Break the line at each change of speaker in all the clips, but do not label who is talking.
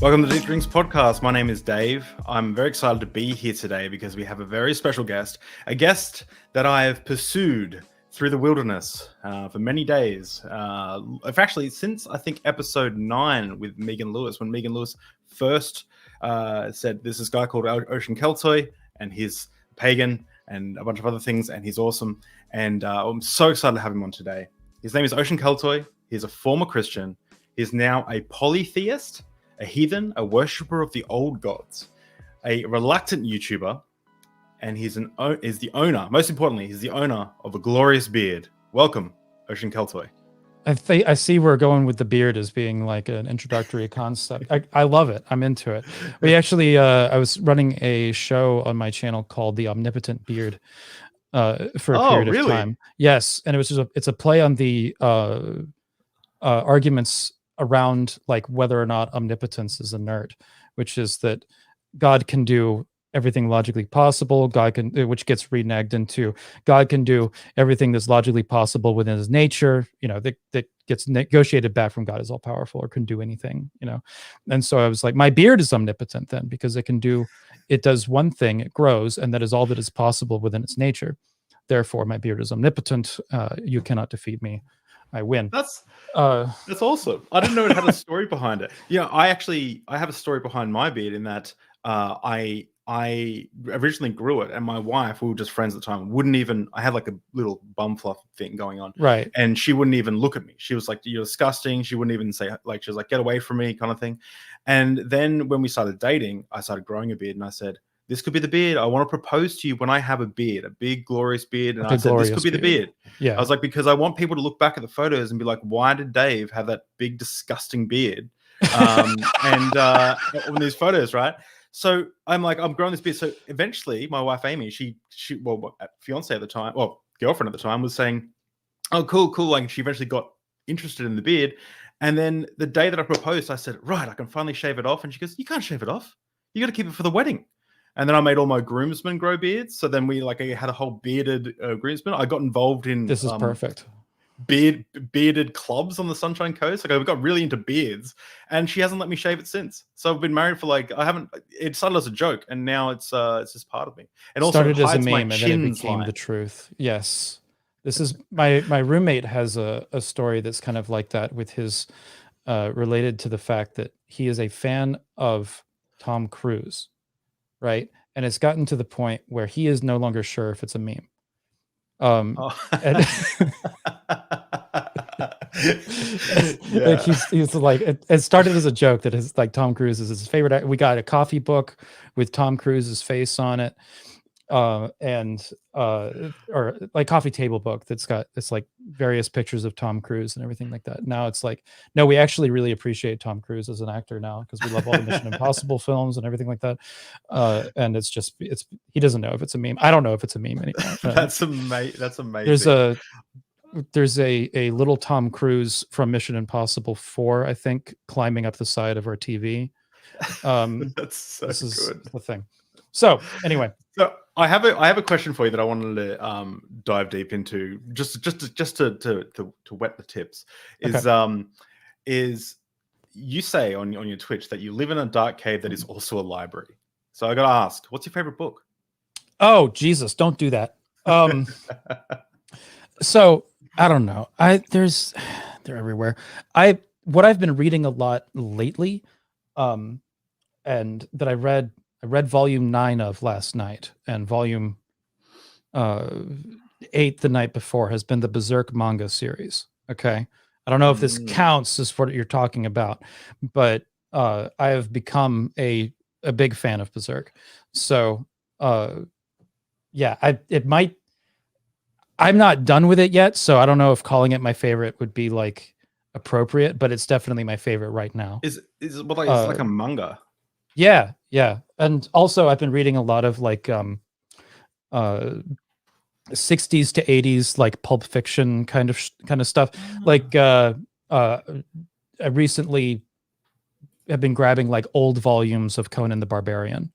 Welcome to the Deep Drinks Podcast. My name is Dave. I'm very excited to be here today because we have a very special guest, a guest that I have pursued through the wilderness for many days. Actually, since I think episode 9 with Megan Lewis, when Megan Lewis first said there's this guy called Ocean Keltoy, and he's pagan and a bunch of other things, and he's awesome. And I'm so excited to have him on today. His name is Ocean Keltoy. He's a former Christian. He's now a polytheist, a heathen, a worshipper of the old gods, a reluctant YouTuber, and he's the owner, most importantly, he's the owner of a glorious beard. Welcome, Ocean Keltoy.
I see we're going with the beard as being like an introductory concept. I love it. I'm into it. We actually, I was running a show on my channel called The Omnipotent Beard for a period of time. Yes, and it's a play on the arguments around like whether or not omnipotence is inert, which is that God can do everything logically possible. Which gets reneged into God can do everything that's logically possible within his nature. You know, that gets negotiated back from God is all powerful or can do anything. You know, and so I was like, my beard is omnipotent then because it does one thing, it grows, and that is all that is possible within its nature. Therefore, my beard is omnipotent. You cannot defeat me. I win.
That's awesome. I didn't know it had a story behind it. Yeah, I have a story behind my beard in that I originally grew it, and my wife, we were just friends at the time, wouldn't even. I had like a little bum fluff thing going on,
right? And
she wouldn't even look at me. She was like, "You're disgusting." She wouldn't even say like, she was like, "Get away from me," kind of thing. And then when we started dating, I started growing a beard, and I said, "This could be the beard. I want to propose to you when I have a beard, a big glorious beard." And I said, "This could be the beard."
Yeah.
I was like, because I want people to look back at the photos and be like, "Why did Dave have that big disgusting beard?" And on these photos, right? So I'm like, I'm growing this beard. So eventually, my wife Amy, she fiance at the time, well, girlfriend at the time, was saying, "Oh, cool." Like she eventually got interested in the beard. And then the day that I proposed, I said, "Right, I can finally shave it off." And she goes, "You can't shave it off. You got to keep it for the wedding." And then I made all my groomsmen grow beards. So then I had a whole bearded groomsmen. I got involved in
this is perfect
bearded clubs on the Sunshine Coast. Like I got really into beards, and she hasn't let me shave it since. So I've been married for it started as a joke, and now it's just part of me. And also
started as a meme, and then it became the truth. Yes, this is my roommate has a story that's kind of like that with his related to the fact that he is a fan of Tom Cruise, right? And it's gotten to the point where he is no longer sure if it's a meme.
Yeah.
Like he's like it started as a joke that his like Tom Cruise is his favorite. We got a coffee book with Tom Cruise's face on it, or like coffee table book that's got it's like various pictures of Tom Cruise and everything like that. Now it's like, no, we actually really appreciate Tom Cruise as an actor now because we love all the Mission Impossible films and everything like that. And he doesn't know if it's a meme. I don't know if it's a meme anymore.
That's amazing.
There's a little Tom Cruise from Mission Impossible 4, I think, climbing up the side of our TV.
That's so
this is
good.
the thing. So anyway,
so I have a question for you that I wanted to dive deep into, just to wet the tips. Is you say on your Twitch that you live in a dark cave that is also a library. So I got to ask, what's your favorite book?
Oh Jesus, don't do that. So I don't know. They're everywhere. What I've been reading a lot lately, and that I read volume 9 of last night, and volume 8 the night before, has been the Berserk manga series. Okay. I don't know if this counts as what you're talking about, but I have become a big fan of Berserk. So yeah, it might. I'm not done with it yet, so I don't know if calling it my favorite would be like appropriate, but it's definitely my favorite right now.
Is it like a manga?
Yeah. And also I've been reading a lot of like 60s to 80s like pulp fiction kind of stuff. Like I recently have been grabbing like old volumes of Conan the Barbarian.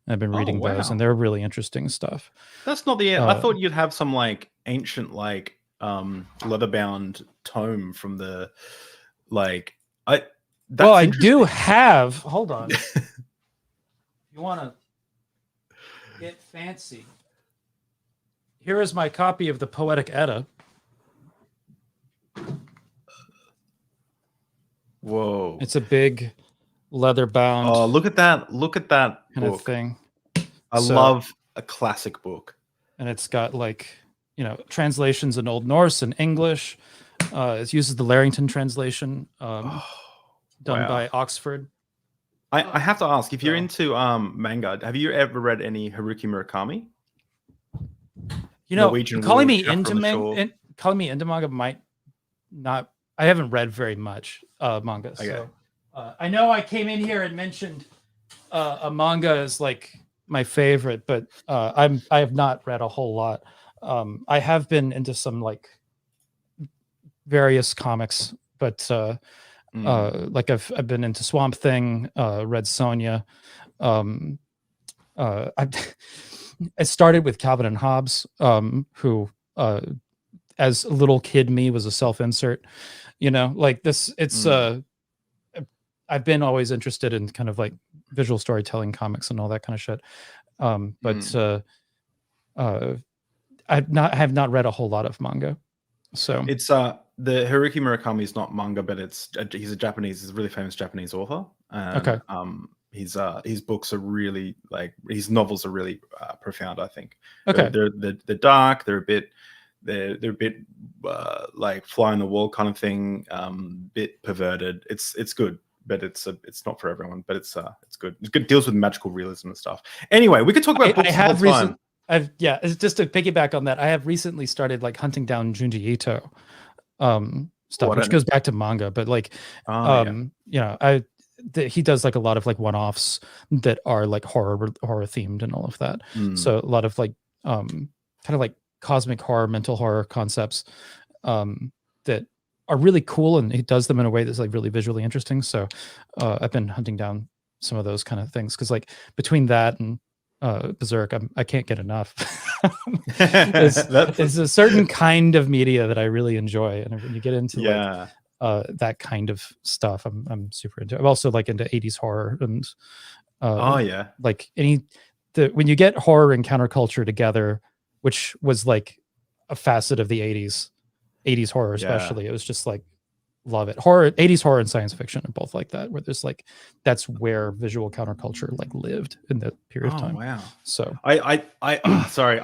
I've been reading those, and they're really interesting stuff.
That's not the end. I thought you'd have some like ancient leather-bound tome from the
Well, I
interesting.
do have. Hold on. You want to get fancy? Here is my copy of the Poetic Edda.
Whoa!
It's a big leather-bound.
Oh, look at that! Look at that
kind
book.
of thing.
I love a classic book.
And it's got like, translations in Old Norse and English. It uses the Larrington translation done by Oxford.
I have to ask, if you're into manga, have you ever read any Haruki Murakami?
Calling me into manga might not. I haven't read very much manga. Okay. So I know I came in here and mentioned a manga is like my favorite, but I have not read a whole lot. I have been into some like various comics, but like I've been into Swamp Thing, read Sonja. I started with Calvin and Hobbes, who as a little kid me was a self-insert, like this. It's I've been always interested in kind of like visual storytelling comics and all that kind of shit. But I have not read a whole lot of manga. So
it's the Haruki Murakami is not manga, but he's a really famous Japanese author.
Okay.
His books are really his novels are really profound, I think.
Okay.
They're dark. They're a bit like fly on the wall kind of thing. Bit perverted. It's good, but it's not for everyone. But it's good. It deals with magical realism and stuff. Anyway, we could talk about books all the time.
It's just to piggyback on that. I have recently started like hunting down Junji Ito stuff, which goes back to manga, but like he does like a lot of like one-offs that are like horror themed and all of that. So a lot of like kind of like cosmic horror, mental horror concepts that are really cool, and he does them in a way that's like really visually interesting. So I've been hunting down some of those kind of things, because like between that and Berserk, I can't get enough. It's a certain kind of media that I really enjoy, and when you get into that kind of stuff, I'm super into. I'm also like into 80s horror and like when you get horror and counterculture together, which was like a facet of the 80s horror especially. It was just like love it. 80s horror and science fiction are both like that, where there's like that's where visual counterculture like lived in that period of time.
Wow.
So
sorry,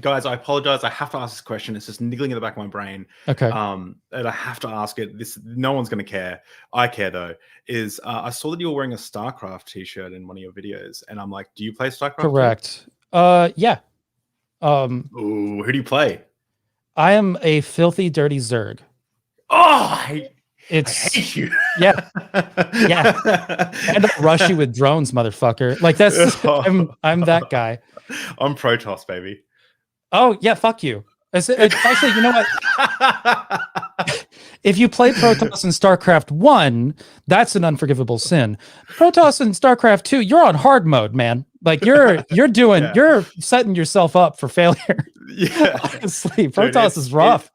guys, I apologize. I have to ask this question. It's just niggling in the back of my brain.
Okay.
And I have to ask it. No one's gonna care. I care though. I saw that you were wearing a StarCraft t-shirt in one of your videos, and I'm like, do you play StarCraft?
Correct. Yeah.
Ooh, who do you play?
I am a filthy, dirty Zerg.
Oh, I hate you.
Yeah. And I'll rush you with drones, motherfucker. Like that's I'm that guy.
I'm Protoss, baby.
Oh yeah, fuck you. Actually, you know what? If you play Protoss in StarCraft 1, that's an unforgivable sin. Protoss in StarCraft 2, you're on hard mode, man. Like you're setting yourself up for failure.
Yeah.
Honestly, Protoss is rough.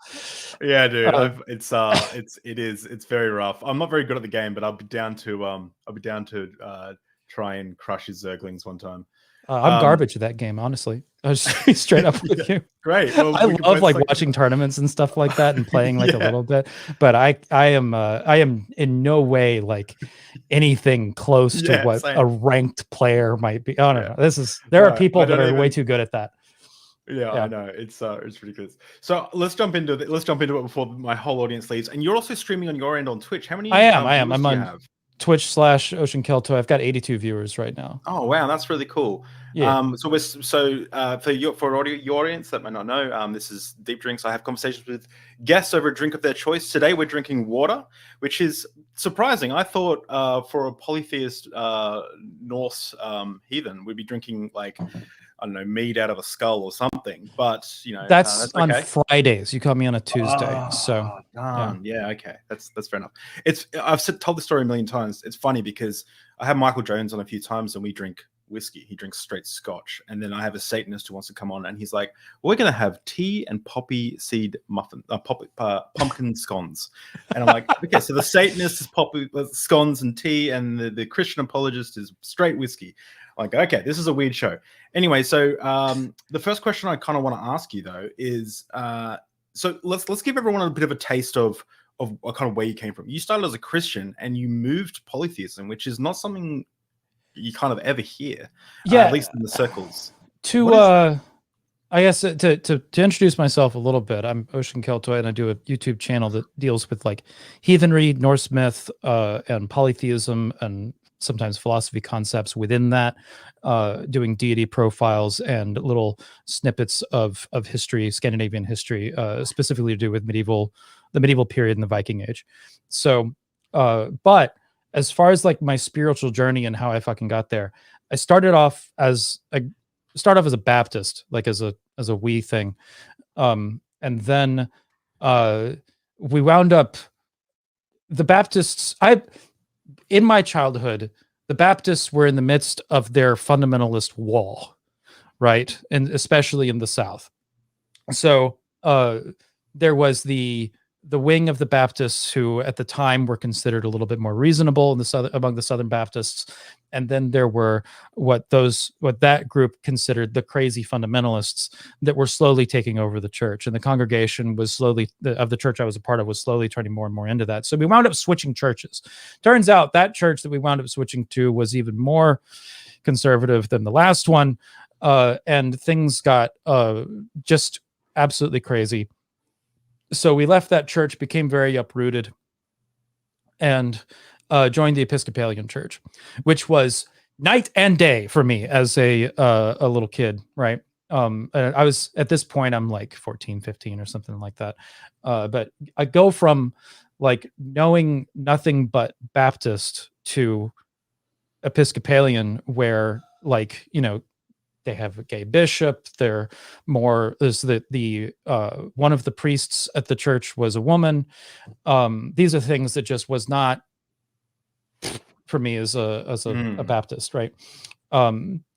Yeah, dude. It's very rough. I'm not very good at the game, but I'll be down to try and crush his Zerglings one time.
I'm garbage at that game, honestly. I was straight up with you.
Great. Well,
I love like watching tournaments and stuff like that and playing like a little bit, but I am in no way like anything close to what a ranked player might be. Oh no, there are people that are way too good at that.
Yeah, I know. It's ridiculous. So let's jump into it before my whole audience leaves. And you're also streaming on your end on Twitch. How many?
I am. I'm on Twitch/Ocean Kelto. I've got 82 viewers right now.
Oh wow, that's really cool.
Yeah.
For your audience that might not know, this is Deep Drinks. I have conversations with guests over a drink of their choice. Today we're drinking water, which is surprising. I thought for a polytheist Norse heathen, we'd be drinking like I don't know, mead out of a skull or something. But
that's on Fridays. You caught me on a Tuesday, so
yeah, okay, that's fair enough. I've told the story a million times. It's funny because I had Michael Jones on a few times, and we drink whiskey. He drinks straight Scotch. And then I have a Satanist who wants to come on, and he's like, we're going to have tea and poppy seed pumpkin scones. And I'm like, okay, so the Satanist is poppy scones and tea, and the Christian apologist is straight whiskey. I'm like, okay, this is a weird show. Anyway, so the first question I kind of want to ask you though is, so let's give everyone a bit of a taste of kind of where you came from. You started as a Christian and you moved to polytheism, which is not something you kind of ever hear, at least in the circles.
I guess to introduce myself a little bit, I'm Ocean Keltoid, and I do a YouTube channel that deals with like heathenry, Norse myth, and polytheism, and sometimes philosophy concepts within that, doing deity profiles and little snippets of history, Scandinavian history, specifically to do with the medieval period and the Viking Age. So, but as far as like my spiritual journey and how I fucking got there, I started off as a Baptist, like as a wee thing, and then we wound up the Baptists. In my childhood, the Baptists were in the midst of their fundamentalist wall, right, and especially in the South. So there was the wing of the Baptists who at the time were considered a little bit more reasonable among the Southern Baptists. And then there were what that group considered the crazy fundamentalists that were slowly taking over the church. And the congregation was of the church I was a part of was slowly turning more and more into that. So we wound up switching churches. Turns out that church that we wound up switching to was even more conservative than the last one. And things got just absolutely crazy. So we left that church, became very uprooted, and joined the Episcopalian Church, which was night and day for me as a little kid, right? And I was, at this point, I'm like 14, 15 or something like that. But I go from like knowing nothing but Baptist to Episcopalian, where like, you know, they have a gay bishop. There's the one of the priests at the church was a woman. These are things that just was not for me as a Baptist, right?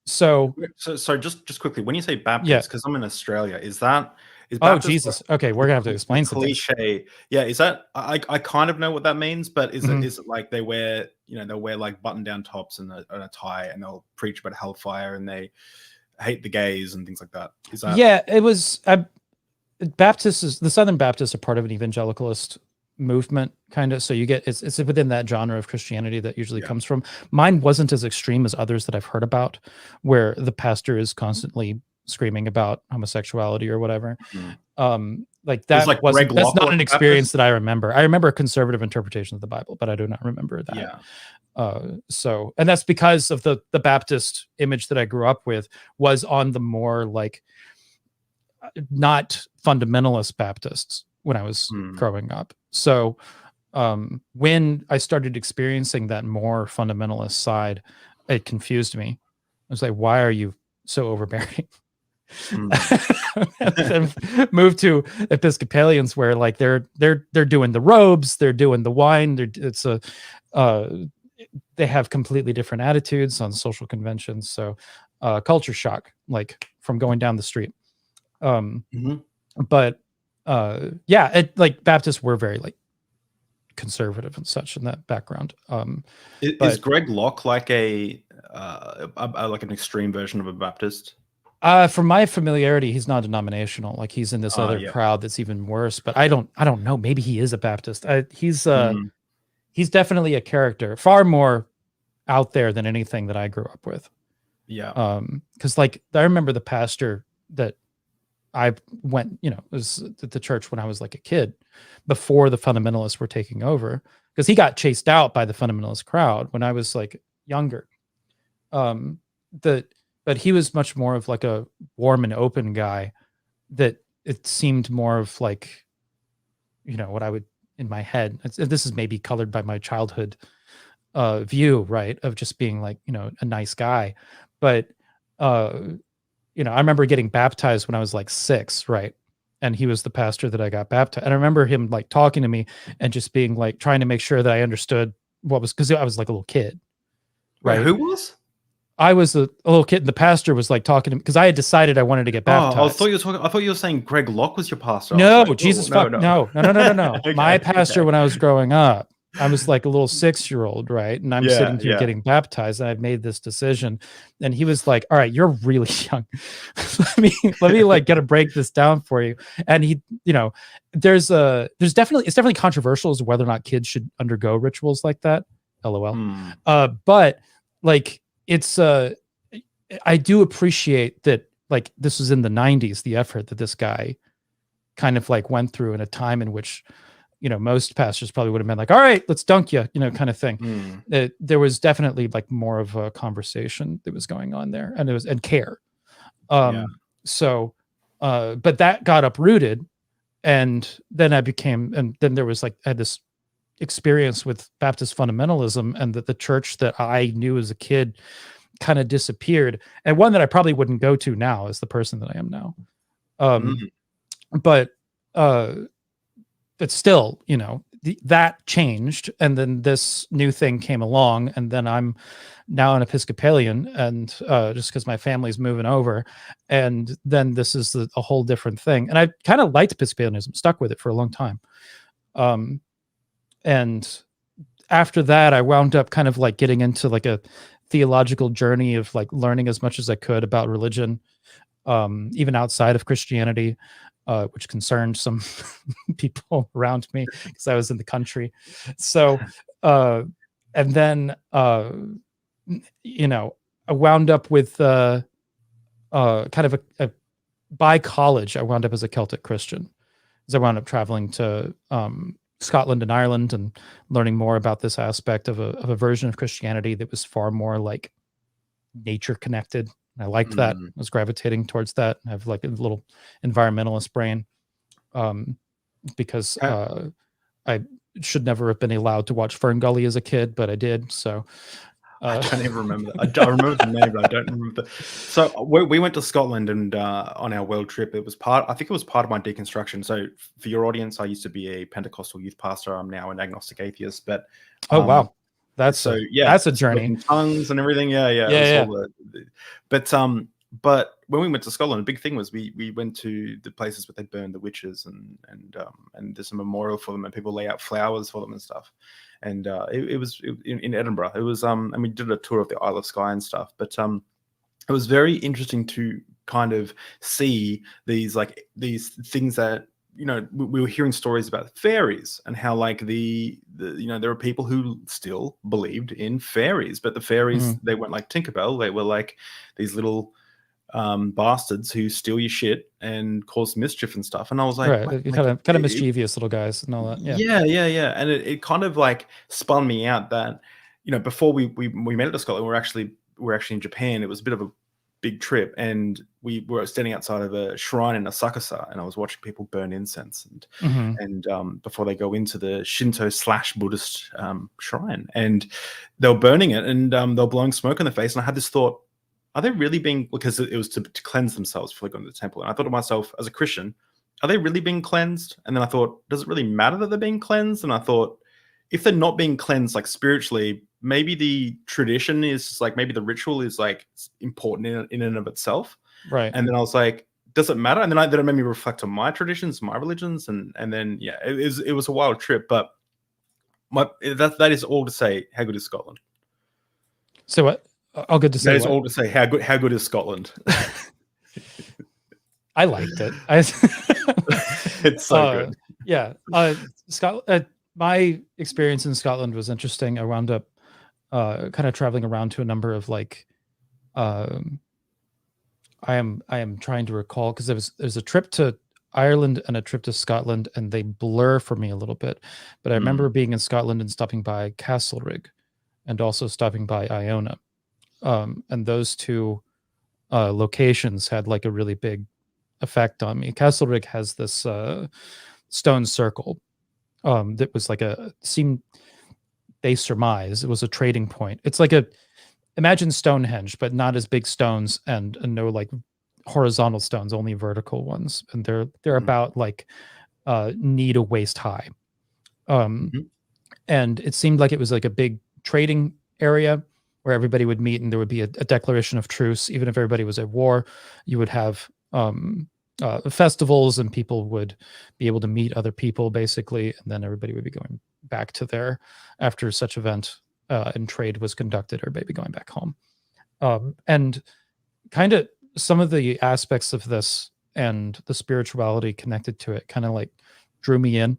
So
just quickly, when you say Baptist, because I'm in Australia, is Baptist,
oh Jesus, okay, we're gonna have to explain some
cliche. Yeah, is that I kind of know what that means, but is it like they wear, you know, they'll wear like button down tops and a tie, and they'll preach about hellfire, and they hate the gays and things like that? Is that?
Yeah, it was. The Southern Baptists are part of an evangelicalist movement, kind of. So you get it's within that genre of Christianity that usually comes from. Mine wasn't as extreme as others that I've heard about, where the pastor is constantly screaming about homosexuality or whatever. Like that
like
wasn't. That's not an experience that I remember. I remember a conservative interpretation of the Bible, but I do not remember that.
Yeah.
So, and that's because of the Baptist image that I grew up with was on the more like not fundamentalist Baptists when I was growing up. So when I started experiencing that more fundamentalist side, it confused me. I was like, why are you so overbearing? And then moved to Episcopalians, where like they're doing the robes, they're doing the wine, they have completely different attitudes on social conventions. So culture shock, like from going down the street. But like Baptists were very like conservative and such in that background.
Is Greg Locke like like an extreme version of a Baptist?
From my familiarity, he's not denominational. Like he's in this other crowd that's even worse. But I don't know. Maybe he is a Baptist. He's definitely a character, far more out there than anything that I grew up with.
Yeah.
Because like I remember the pastor that I went, you know, was at the church when I was like a kid, before the fundamentalists were taking over, because he got chased out by the fundamentalist crowd when I was like younger. But he was much more of like a warm and open guy, that it seemed more of like, you know, what I would in my head. This is maybe colored by my childhood view, right, of just being like, you know, a nice guy. But you know, I remember getting baptized when I was like 6, right? And he was the pastor that I got baptized. And I remember him like talking to me and just being like trying to make sure that I understood what was, because I was like a little kid.
Right? Who was?
I was a little kid, and the pastor was like talking to me because I had decided I wanted to get baptized.
I thought you were saying Greg Locke was your pastor. I was
No,
like,
Jesus,
no,
fuck, no.
Okay,
My pastor
okay.
when I was growing up, I was like a little 6-year-old, right? And I'm
Yeah,
sitting here
yeah.
getting baptized, and I've made this decision. And he was like, "All right, you're really young. let me like get to break this down for you." And he, there's definitely controversial as to whether or not kids should undergo rituals like that. LOL.
Hmm.
But like it's I do appreciate that like this was in the 90s, the effort that this guy kind of like went through in a time in which most pastors probably would have been like, all right, let's dunk you, kind of thing.
Hmm.
There was definitely like more of a conversation that was going on there, and it was and care.
Yeah.
So but that got uprooted, and then then there was like I had this experience with Baptist fundamentalism, and that the church that I knew as a kid kind of disappeared, and one that I probably wouldn't go to now as the person that I am now.
Hmm.
But but still, that changed, and then this new thing came along, and then I'm now an Episcopalian, and just because my family's moving over, and then this is a whole different thing. And I kind of liked Episcopalianism, stuck with it for a long time. And after that, I wound up kind of like getting into like a theological journey of like learning as much as I could about religion, even outside of Christianity, which concerned some people around me because I was in the country. So, and then, I wound up with kind of by college, I wound up as a Celtic Christian, because I wound up traveling to Scotland and Ireland and learning more about this aspect of a version of Christianity that was far more like nature connected. I liked that. I was gravitating towards that. I have like a little environmentalist brain, because I should never have been allowed to watch Fern Gully as a kid, but I did. So
I don't even remember that. I remember the name, but I don't remember. So we went to Scotland, and on our world trip, I think it was part of my deconstruction. So for your audience, I used to be a Pentecostal youth pastor. I'm now an agnostic atheist, but
oh wow, that's
so
that's a journey.
Tongues and everything. Yeah.
Yeah.
But when we went to Scotland, a big thing was we went to the places where they burned the witches, and there's a memorial for them, and people lay out flowers for them and stuff. And it was in Edinburgh. It was and we did a tour of the Isle of Skye and stuff. But it was very interesting to kind of see these things that we were hearing stories about fairies, and how like there are people who still believed in fairies, but the fairies, they weren't like Tinkerbell. They were like these little bastards who steal your shit and cause mischief and stuff. And I was like,
right, kind of mischievous little guys and all that.
Yeah. And it kind of like spun me out that before we made it to Scotland, we're actually in Japan. It was a bit of a big trip, and we were standing outside of a shrine in Asakusa, and I was watching people burn incense and before they go into the Shinto / Buddhist shrine, and they were burning it, and they were blowing smoke in the face. And I had this thought, are they really being, because it was to cleanse themselves before they go into the temple? And I thought to myself, as a Christian, are they really being cleansed? And then I thought, does it really matter that they're being cleansed? And I thought, if they're not being cleansed like spiritually, maybe the tradition is like, maybe the ritual is like important in and of itself.
Right.
And then I was like, does it matter? And then it made me reflect on my traditions, my religions, and then it was a wild trip. But that is all to say, how good is Scotland?
So what? All good to say.
That is all to say, how good is Scotland?
I liked it.
It's so good.
Yeah. Scotland. My experience in Scotland was interesting. I wound up kind of traveling around to a number of like, I am trying to recall, because there's a trip to Ireland and a trip to Scotland, and they blur for me a little bit. But I remember being in Scotland and stopping by Castlereagh, and also stopping by Iona, and those two locations had like a really big effect on me. Castlereagh has this stone circle that was like they surmise it was a trading point. It's like imagine Stonehenge, but not as big stones, and no like horizontal stones, only vertical ones, and they're about like knee to waist high. And it seemed like it was like a big trading area where everybody would meet and there would be a declaration of truce. Even if everybody was at war, you would have festivals and people would be able to meet other people basically, and then everybody would be going back to their, after such event and trade was conducted, everybody be going back home. And kind of some of the aspects of this and the spirituality connected to it kind of like drew me in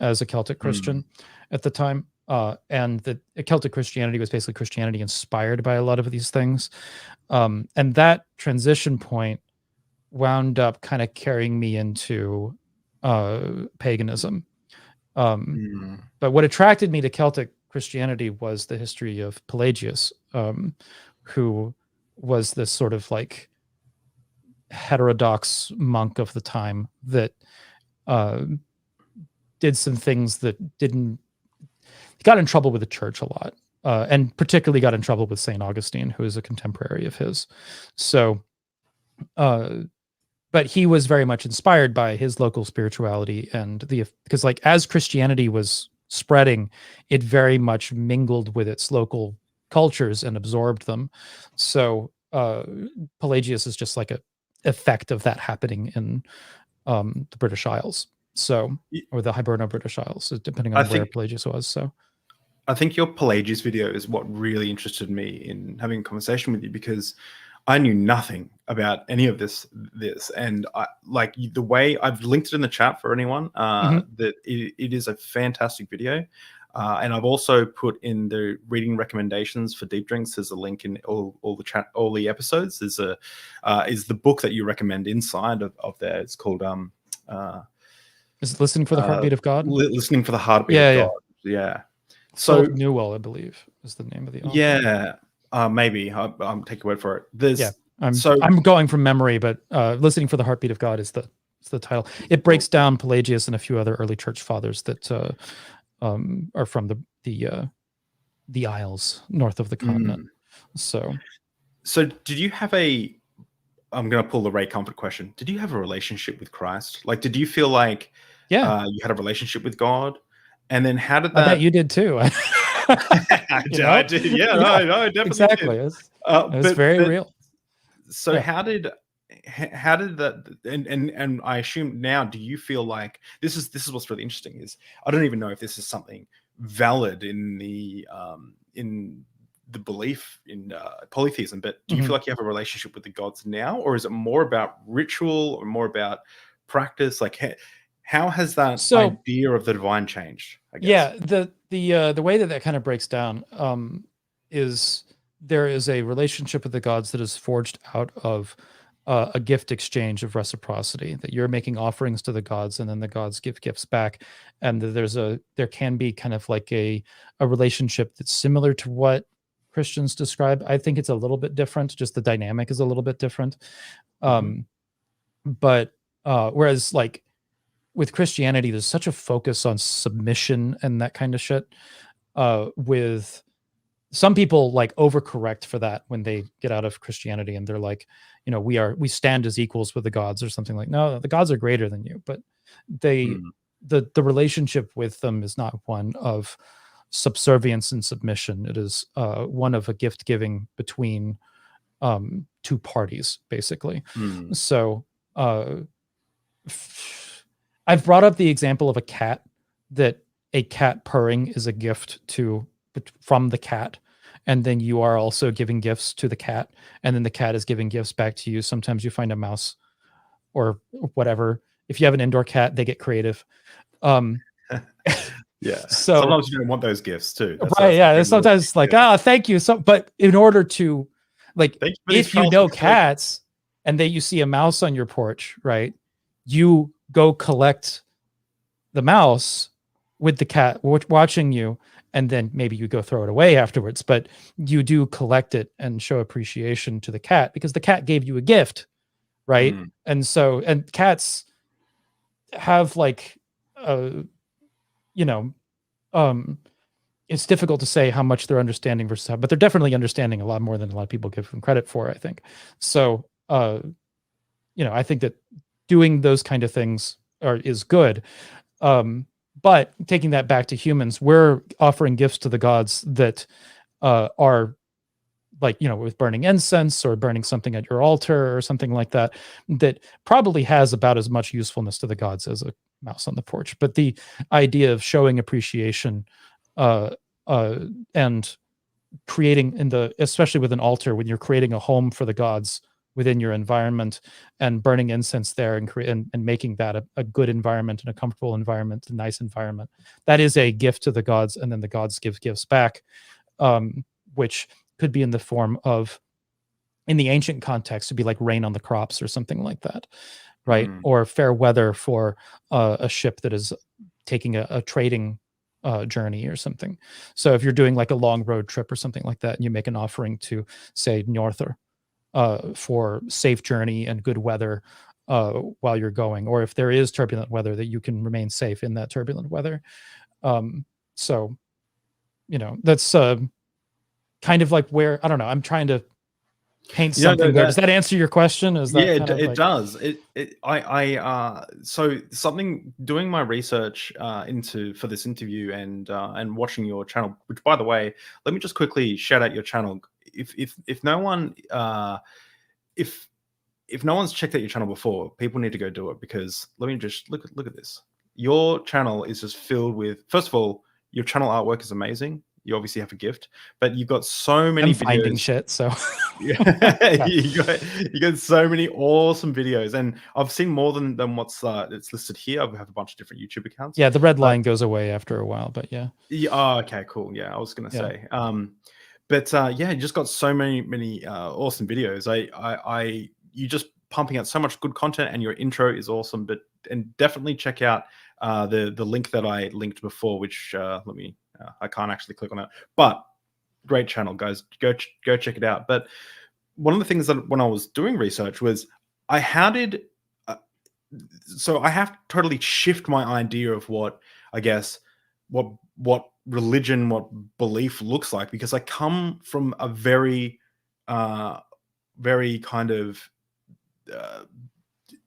as a Celtic Christian at the time. And the Celtic Christianity was basically Christianity inspired by a lot of these things. And that transition point wound up kind of carrying me into paganism. But what attracted me to Celtic Christianity was the history of Pelagius, who was this sort of like heterodox monk of the time that did some things that didn't, he got in trouble with the church a lot, and particularly got in trouble with St. Augustine, who is a contemporary of his. So, but he was very much inspired by his local spirituality and because like as Christianity was spreading, it very much mingled with its local cultures and absorbed them. So Pelagius is just like a effect of that happening in the British Isles. So, or the Hiberno British Isles, depending on where Pelagius was. So
I think your Pelagius video is what really interested me in having a conversation with you, because I knew nothing about any of this, and I like the way I've linked it in the chat for anyone that it is a fantastic video. And I've also put in the reading recommendations for Deep Drinks. There's a link in all the chat, all the episodes. There's is the book that you recommend inside of there. It's called
is it Listening for the Heartbeat of God?
Listening for the Heartbeat of God. Yeah.
So Newell, I believe, is the name of the author.
Yeah. Maybe I'll take your word for it.
I'm going from memory, but Listening for the Heartbeat of God is the title. It breaks down Pelagius and a few other early church fathers that are from the Isles north of the continent. So
did you have I'm going to pull the Ray Comfort question. Did you have a relationship with Christ? Like, did you feel like you had a relationship with God? And then how did that?
I bet you did too.
I did. Yeah, no, definitely.
Exactly.
Did.
It was very real.
So how did that, and I assume now, do you feel like this is what's really interesting is I don't even know if this is something valid in the belief in polytheism, but do you feel like you have a relationship with the gods now, or is it more about ritual or more about practice? Like how has that idea of the divine changed? I guess?
Yeah, the way that kind of breaks down is there is a relationship with the gods that is forged out of a gift exchange of reciprocity, that you're making offerings to the gods and then the gods give gifts back, and there can be kind of like a relationship that's similar to what Christians describe. I think it's a little bit different, just the dynamic is a little bit different. But whereas like with Christianity, there's such a focus on submission and that kind of shit. With some people like overcorrect for that when they get out of Christianity and they're like, we stand as equals with the gods or something. Like, no, the gods are greater than you, but the relationship with them is not one of subservience and submission. It is one of a gift giving between two parties, basically. So I've brought up the example of a cat, that a cat purring is a gift from the cat, and then you are also giving gifts to the cat, and then the cat is giving gifts back to you. Sometimes you find a mouse or whatever. If you have an indoor cat, they get creative.
Yeah.
So
sometimes you don't want those gifts too.
Right. Yeah. Sometimes it's like, thank you. So, but in order to, like, if you know cats and you see a mouse on your porch, right, you go collect the mouse with the cat watching you, and then maybe you go throw it away afterwards, but you do collect it and show appreciation to the cat because the cat gave you a gift, right? And so, and cats have like, it's difficult to say how much they're understanding versus how, but they're definitely understanding a lot more than a lot of people give them credit for, I think. So, I think that doing those kind of things is good. But taking that back to humans, we're offering gifts to the gods that are like, you know, with burning incense or burning something at your altar or something like that, that probably has about as much usefulness to the gods as a mouse on the porch. But the idea of showing appreciation uh, and creating especially with an altar, when you're creating a home for the gods within your environment and burning incense there and making that a good environment and a comfortable environment, a nice environment, that is a gift to the gods, and then the gods give gifts back, which could be in the form of, in the ancient context, to be like rain on the crops or something like that, right? Or fair weather for a ship that is taking a trading journey or something. So if you're doing like a long road trip or something like that, and you make an offering to, say, Njorthr for safe journey and good weather while you're going, or if there is turbulent weather, that you can remain safe in that turbulent weather. So, you know, that's kind of like where, I don't know, I'm trying to paint something there. Does that answer your question? Is that
it does. So something, doing my research for this interview and watching your channel, which, by the way, let me just quickly shout out your channel. If no one if no one's checked out your channel before, people need to go do it, because let me just look at this. Your channel is just filled with, first of all, your channel artwork is amazing. You obviously have a gift, but you've got so many videos.
Finding shit, so
yeah. you got so many awesome videos, and I've seen more than what's it's listed here. I have a bunch of different YouTube accounts.
Yeah, the red line goes away after a while, but yeah.
Oh, okay, cool. Yeah, I was gonna say. But yeah, you just got so many awesome videos. You just pumping out so much good content, and your intro is awesome. And definitely check out the link that I linked before, which I can't actually click on it, but great channel, guys. Go check it out. But one of the things that, when I was doing research, was so I have to totally shift my idea of what, I guess, what religion, what belief looks like, because I come from a very kind of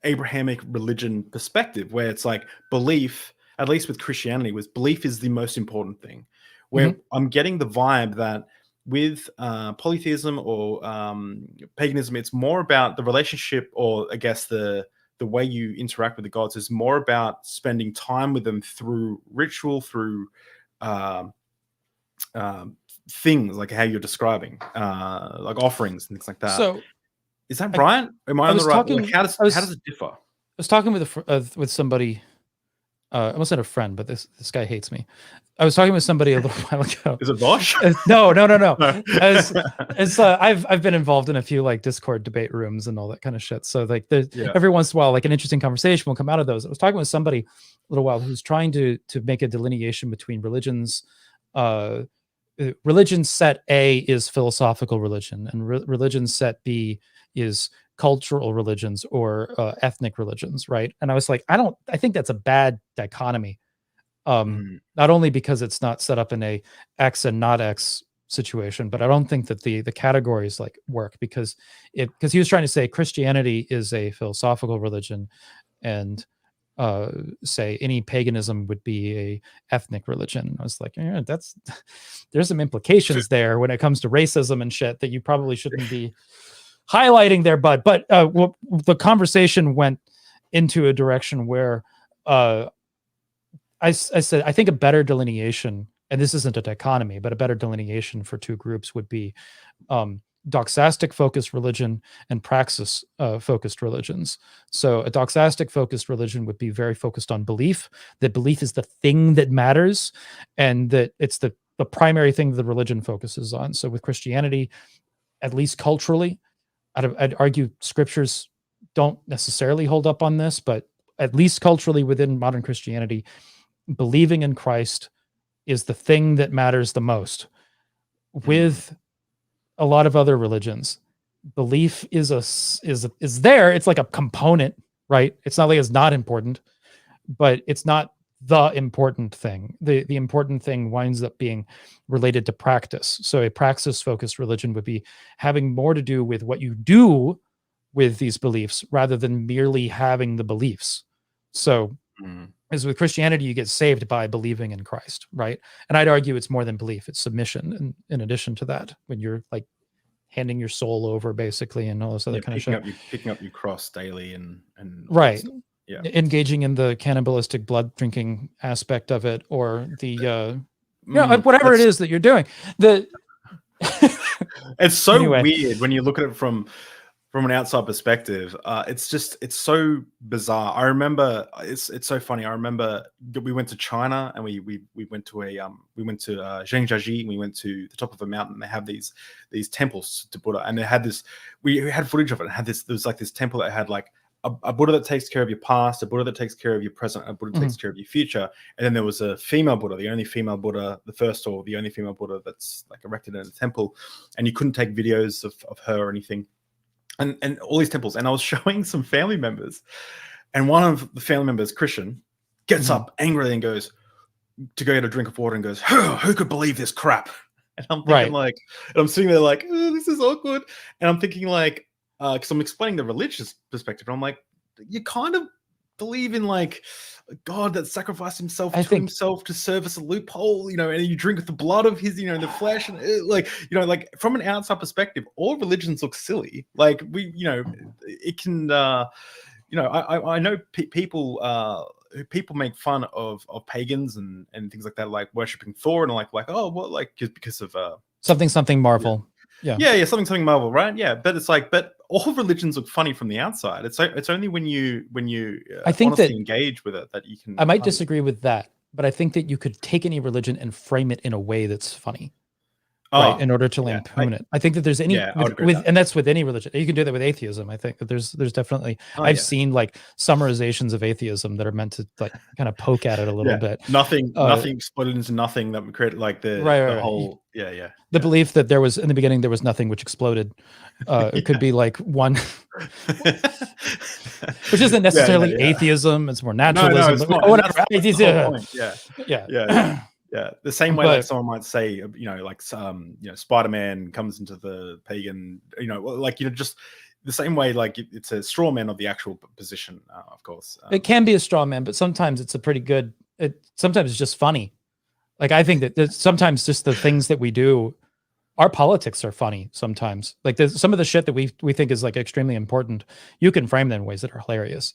Abrahamic religion perspective, where it's like belief, at least with Christianity, was belief is the most important thing. Where I'm getting the vibe that with polytheism or paganism, it's more about the relationship, or I guess the way you interact with the gods is more about spending time with them through ritual, through things like how you're describing, like offerings and things like that.
So
is that right? Am I on the right? Like, how does it differ?
I was talking with somebody. I almost said a friend, but this guy hates me. I was talking with somebody a little while ago.
Is it Bosch?
No. I've been involved in a few like Discord debate rooms and all that kind of shit. So like every once in a while, like an interesting conversation will come out of those. I was talking with somebody a little while who's trying to make a delineation between religions. Religion set A is philosophical religion, and religion set B is cultural religions or ethnic religions, right? And I was like, I think that's a bad dichotomy. Not only because it's not set up in a X and not X situation, but I don't think that the categories like work, because he was trying to say Christianity is a philosophical religion, and say any paganism would be a ethnic religion. I was like, yeah, there's some implications there when it comes to racism and shit that you probably shouldn't be highlighting there, bud. But the conversation went into a direction where I said, I think a better delineation, and this isn't a dichotomy, but a better delineation for two groups would be doxastic focused religion and praxis focused religions. So a doxastic focused religion would be very focused on belief, that belief is the thing that matters, and that it's the primary thing that the religion focuses on. So with Christianity, at least culturally, I'd argue scriptures don't necessarily hold up on this, but at least culturally within modern Christianity, believing in Christ is the thing that matters the most. With a lot of other religions, belief is there. It's like a component, right? It's not like it's not important, but it's not the important thing. The important thing winds up being related to practice. So a praxis-focused religion would be having more to do with what you do with these beliefs rather than merely having the beliefs. So as with Christianity, you get saved by believing in Christ, right? And I'd argue it's more than belief, it's submission. And in addition to that, when you're like handing your soul over basically, and all this other kind of shit.
Picking up your cross daily and all
Right.
that stuff. Yeah.
Engaging in the cannibalistic blood drinking aspect of it, or the whatever it is that you're doing.
It's so
Anyway.
weird when you look at it from an outside perspective. It's so bizarre. I remember it's so funny. I remember we went to China and we went to Zhangjiajie, and we went to the top of a mountain. And they have these temples to Buddha, and they had this. We had footage of it. And had this. There was like this temple that had like a Buddha that takes care of your past, a Buddha that takes care of your present, a Buddha that takes care of your future, and then there was a female Buddha, the only female Buddha, the first or the only female Buddha that's like erected in a temple, and you couldn't take videos of her or anything, and all these temples. And I was showing some family members, and one of the family members, Christian, gets up angrily and goes to go get a drink of water and goes, "Who could believe this crap?" And I'm thinking and I'm sitting there like, oh, this is awkward, and I'm thinking like. Because I'm explaining the religious perspective, and I'm like, you kind of believe in like God that sacrificed himself himself to serve us a loophole, and you drink the blood of his, the flesh, and like from an outside perspective, all religions look silly. Like it can, I know people make fun of pagans and things like that, like worshiping Thor, and like oh, well, like just because of
something Marvel.
Yeah, something Marvel, right? Yeah, but it's like, but all religions look funny from the outside. It's only when you
I think
honestly
that
engage with it that you can.
I might disagree with that, but I think that you could take any religion and frame it in a way that's funny. Right, in order to lampoon it. I think that there's any and that's with any religion. You can do that with atheism. I think that there's definitely I've seen like summarizations of atheism that are meant to like kind of poke at it a little bit.
Nothing exploded into nothing that would create like the whole
the belief that there was in the beginning there was nothing which exploded. It could be like one which isn't necessarily atheism, it's more naturalism.
Whatever. Yeah, the same way like someone might say, Spider-Man comes into the pagan, just the same way, like it's a straw man of the actual position, of course.
It can be a straw man, but sometimes it's a pretty good, sometimes it's just funny. Like, I think that sometimes just the things that we do, our politics are funny sometimes. Like some of the shit that we think is like extremely important, you can frame them in ways that are hilarious.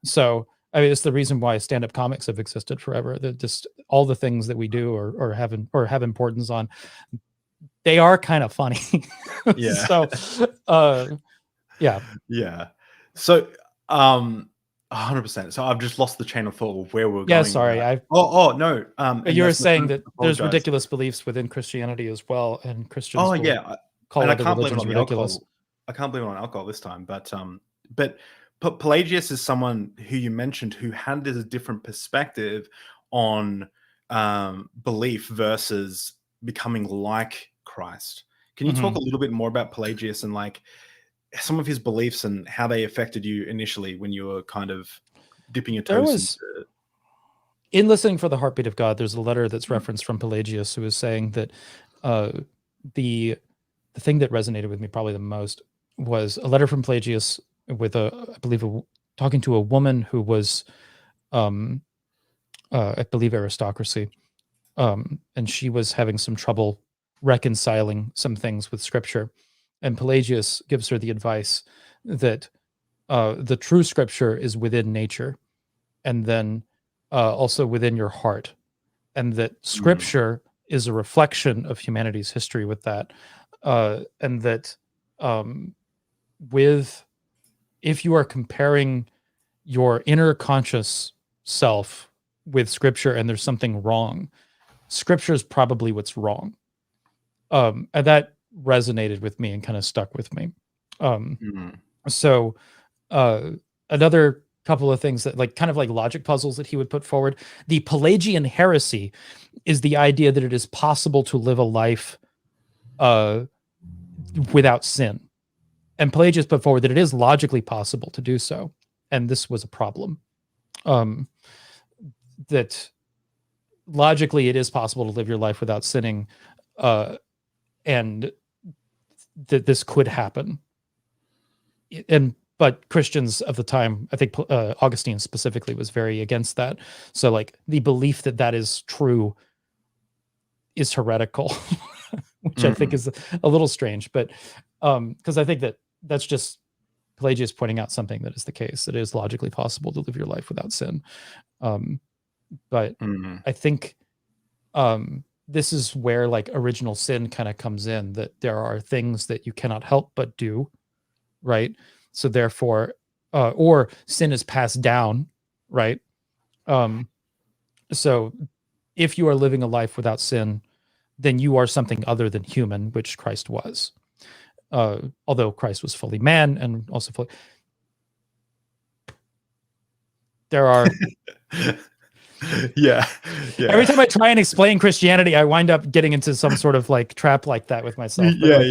So, I mean, it's the reason why stand-up comics have existed forever. That just all the things that we do or have importance on, they are kind of funny. So,
So, 100%. So I've just lost the chain of thought of where we're going.
Yeah, sorry.
No.
You were saying that there's ridiculous beliefs within Christianity as well, and Christians. Call other religions ridiculous.
I can't blame it on alcohol this time, but Pelagius is someone who you mentioned who had this different perspective on belief versus becoming like Christ. Can you talk a little bit more about Pelagius and like some of his beliefs and how they affected you initially when you were kind of dipping your toes into...
In Listening for the Heartbeat of God, there's a letter that's referenced from Pelagius who is saying that the thing that resonated with me probably the most was a letter from Pelagius with I believe talking to a woman who was I believe aristocracy, and she was having some trouble reconciling some things with scripture, and Pelagius gives her the advice that the true scripture is within nature, and then also within your heart, and that scripture is a reflection of humanity's history with that, and that if you are comparing your inner conscious self with scripture and there's something wrong, scripture is probably what's wrong. And that resonated with me and kind of stuck with me. So another couple of things that like kind of like logic puzzles that he would put forward. The Pelagian heresy is the idea that it is possible to live a life without sin. And Pelagius put forward that it is logically possible to do so. And this was a problem. That logically it is possible to live your life without sinning. And that this could happen. But Christians of the time, I think Augustine specifically was very against that. So like the belief that that is true is heretical. which I think is a little strange, but because I think that that's just Pelagius pointing out something that is the case. It is logically possible to live your life without sin. But I think this is where like original sin kind of comes in, that there are things that you cannot help but do, right? So therefore, or sin is passed down, right? So if you are living a life without sin, then you are something other than human, which Christ was. Although Christ was fully man and also fully... There are...
yeah.
Every time I try and explain Christianity, I wind up getting into some sort of like trap like that with myself. But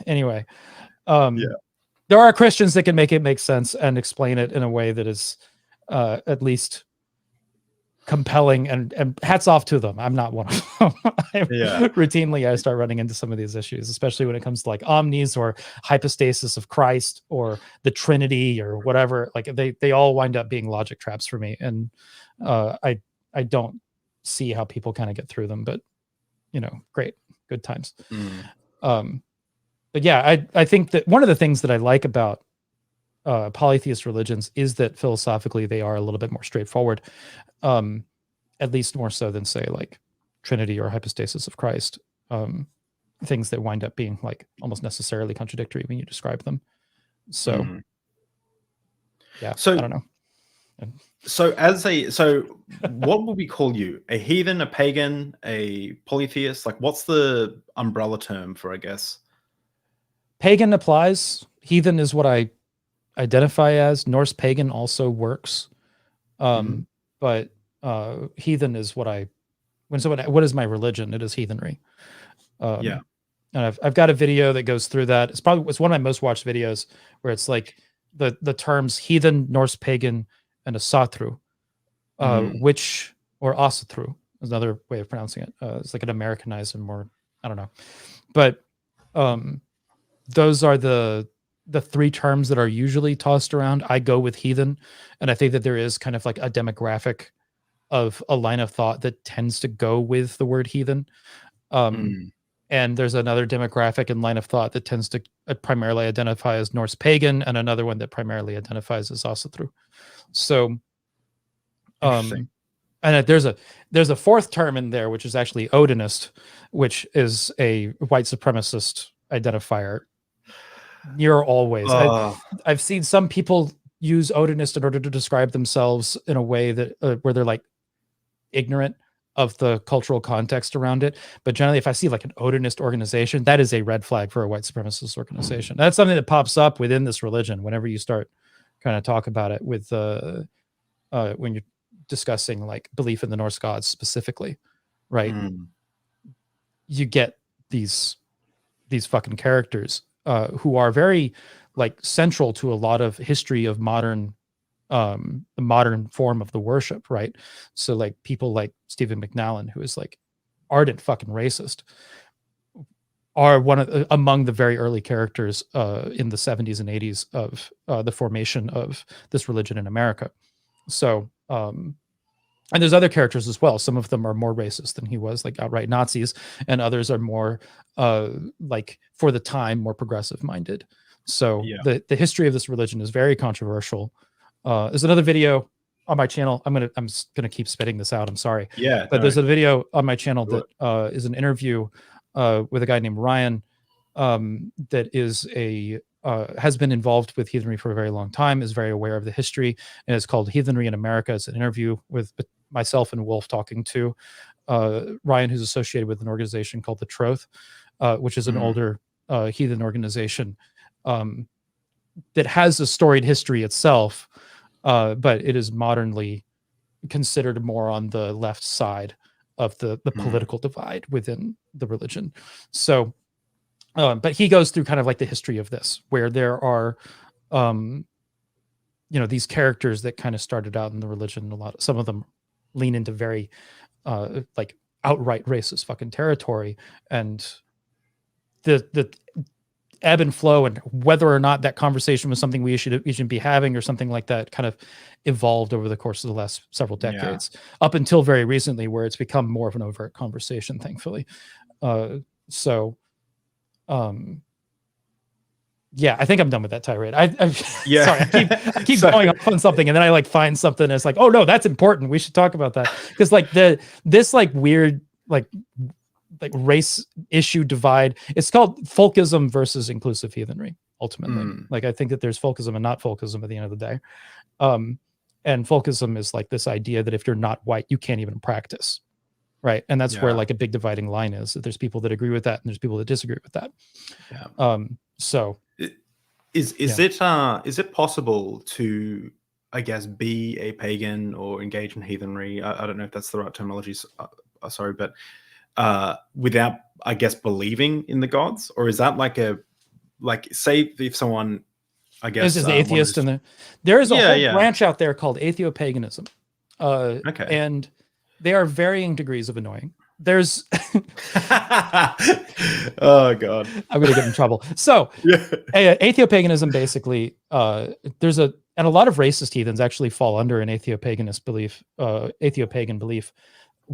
anyway. There are Christians that can make it make sense and explain it in a way that is at least compelling, and hats off to them. I'm not one of them. Routinely I start running into some of these issues, especially when it comes to like omnis or hypostasis of Christ or the Trinity or whatever. Like they all wind up being logic traps for me, and I don't see how people kind of get through them, but great, good times. But yeah, I think that one of the things that I like about polytheist religions is that philosophically they are a little bit more straightforward, at least more so than say like Trinity or hypostasis of Christ, things that wind up being like almost necessarily contradictory when you describe them. So yeah, so I don't know.
So what would we call you? A heathen, a pagan, a polytheist? Like what's the umbrella term for, I guess?
Pagan applies. Heathen is what I identify as. Norse pagan also works. But heathen is what what is my religion? It is heathenry. And I've got a video that goes through that. It's one of my most watched videos, where it's like the terms heathen, Norse pagan, and asatru, which, or asatru is another way of pronouncing it. It's like an Americanized and more, I don't know. But those are the three terms that are usually tossed around. I go with heathen, and I think that there is kind of like a demographic of a line of thought that tends to go with the word heathen. And there's another demographic and line of thought that tends to primarily identify as Norse pagan, and another one that primarily identifies as asatru. So, and there's a fourth term in there, which is actually Odinist, which is a white supremacist identifier. Near always. I've seen some people use Odinist in order to describe themselves in a way that where they're like ignorant of the cultural context around it. But generally, if I see like an Odinist organization, that is a red flag for a white supremacist organization. That's something that pops up within this religion whenever you start kind of talk about it with when you're discussing like belief in the Norse gods specifically, right? You get these fucking characters who are very like central to a lot of history of modern, the modern form of the worship, right? So like people like Stephen McDonald, who is like ardent fucking racist, are among the very early characters in the 70s and 80s of the formation of this religion in America. So, and there's other characters as well. Some of them are more racist than he was, like outright Nazis, and others are more like for the time more progressive minded. So the history of this religion is very controversial. There's another video on my channel. I'm gonna keep spitting this out. I'm sorry. There's a video on my channel that is an interview with a guy named Ryan that is has been involved with heathenry for a very long time, is very aware of the history, and it's called Heathenry in America. It's an interview with myself and Wolf talking to Ryan, who's associated with an organization called The Troth, which is an older heathen organization that has a storied history itself, but it is modernly considered more on the left side of the political divide within the religion. So, but he goes through kind of like the history of this, where there are, these characters that kind of started out in the religion. Some of them lean into very like outright racist fucking territory, and the ebb and flow, and whether or not that conversation was something we should be having or something like that kind of evolved over the course of the last several decades, up until very recently, where it's become more of an overt conversation, thankfully. So yeah, I think I'm done with that tirade. Sorry, I keep going off on something, and then I like find something and it's like, oh no, that's important, we should talk about that, because like this like weird like race issue divide, it's called folkism versus inclusive heathenry ultimately. Like I think that there's folkism and not folkism at the end of the day. And folkism is like this idea that if you're not white, you can't even practice, right? And that's where like a big dividing line is, that there's people that agree with that and there's people that disagree with that. So is
it possible to, I guess, be a pagan or engage in heathenry? I don't know if that's the right terminology. Sorry, but without, I guess, believing in the gods? Or is that like say if someone, I guess,
this is the atheist, and there is a whole branch out there called atheopaganism. And they are varying degrees of annoying. There's
oh god,
I'm gonna get in trouble. So atheopaganism basically, there's and a lot of racist heathens actually fall under an atheopaganist belief, atheopagan belief,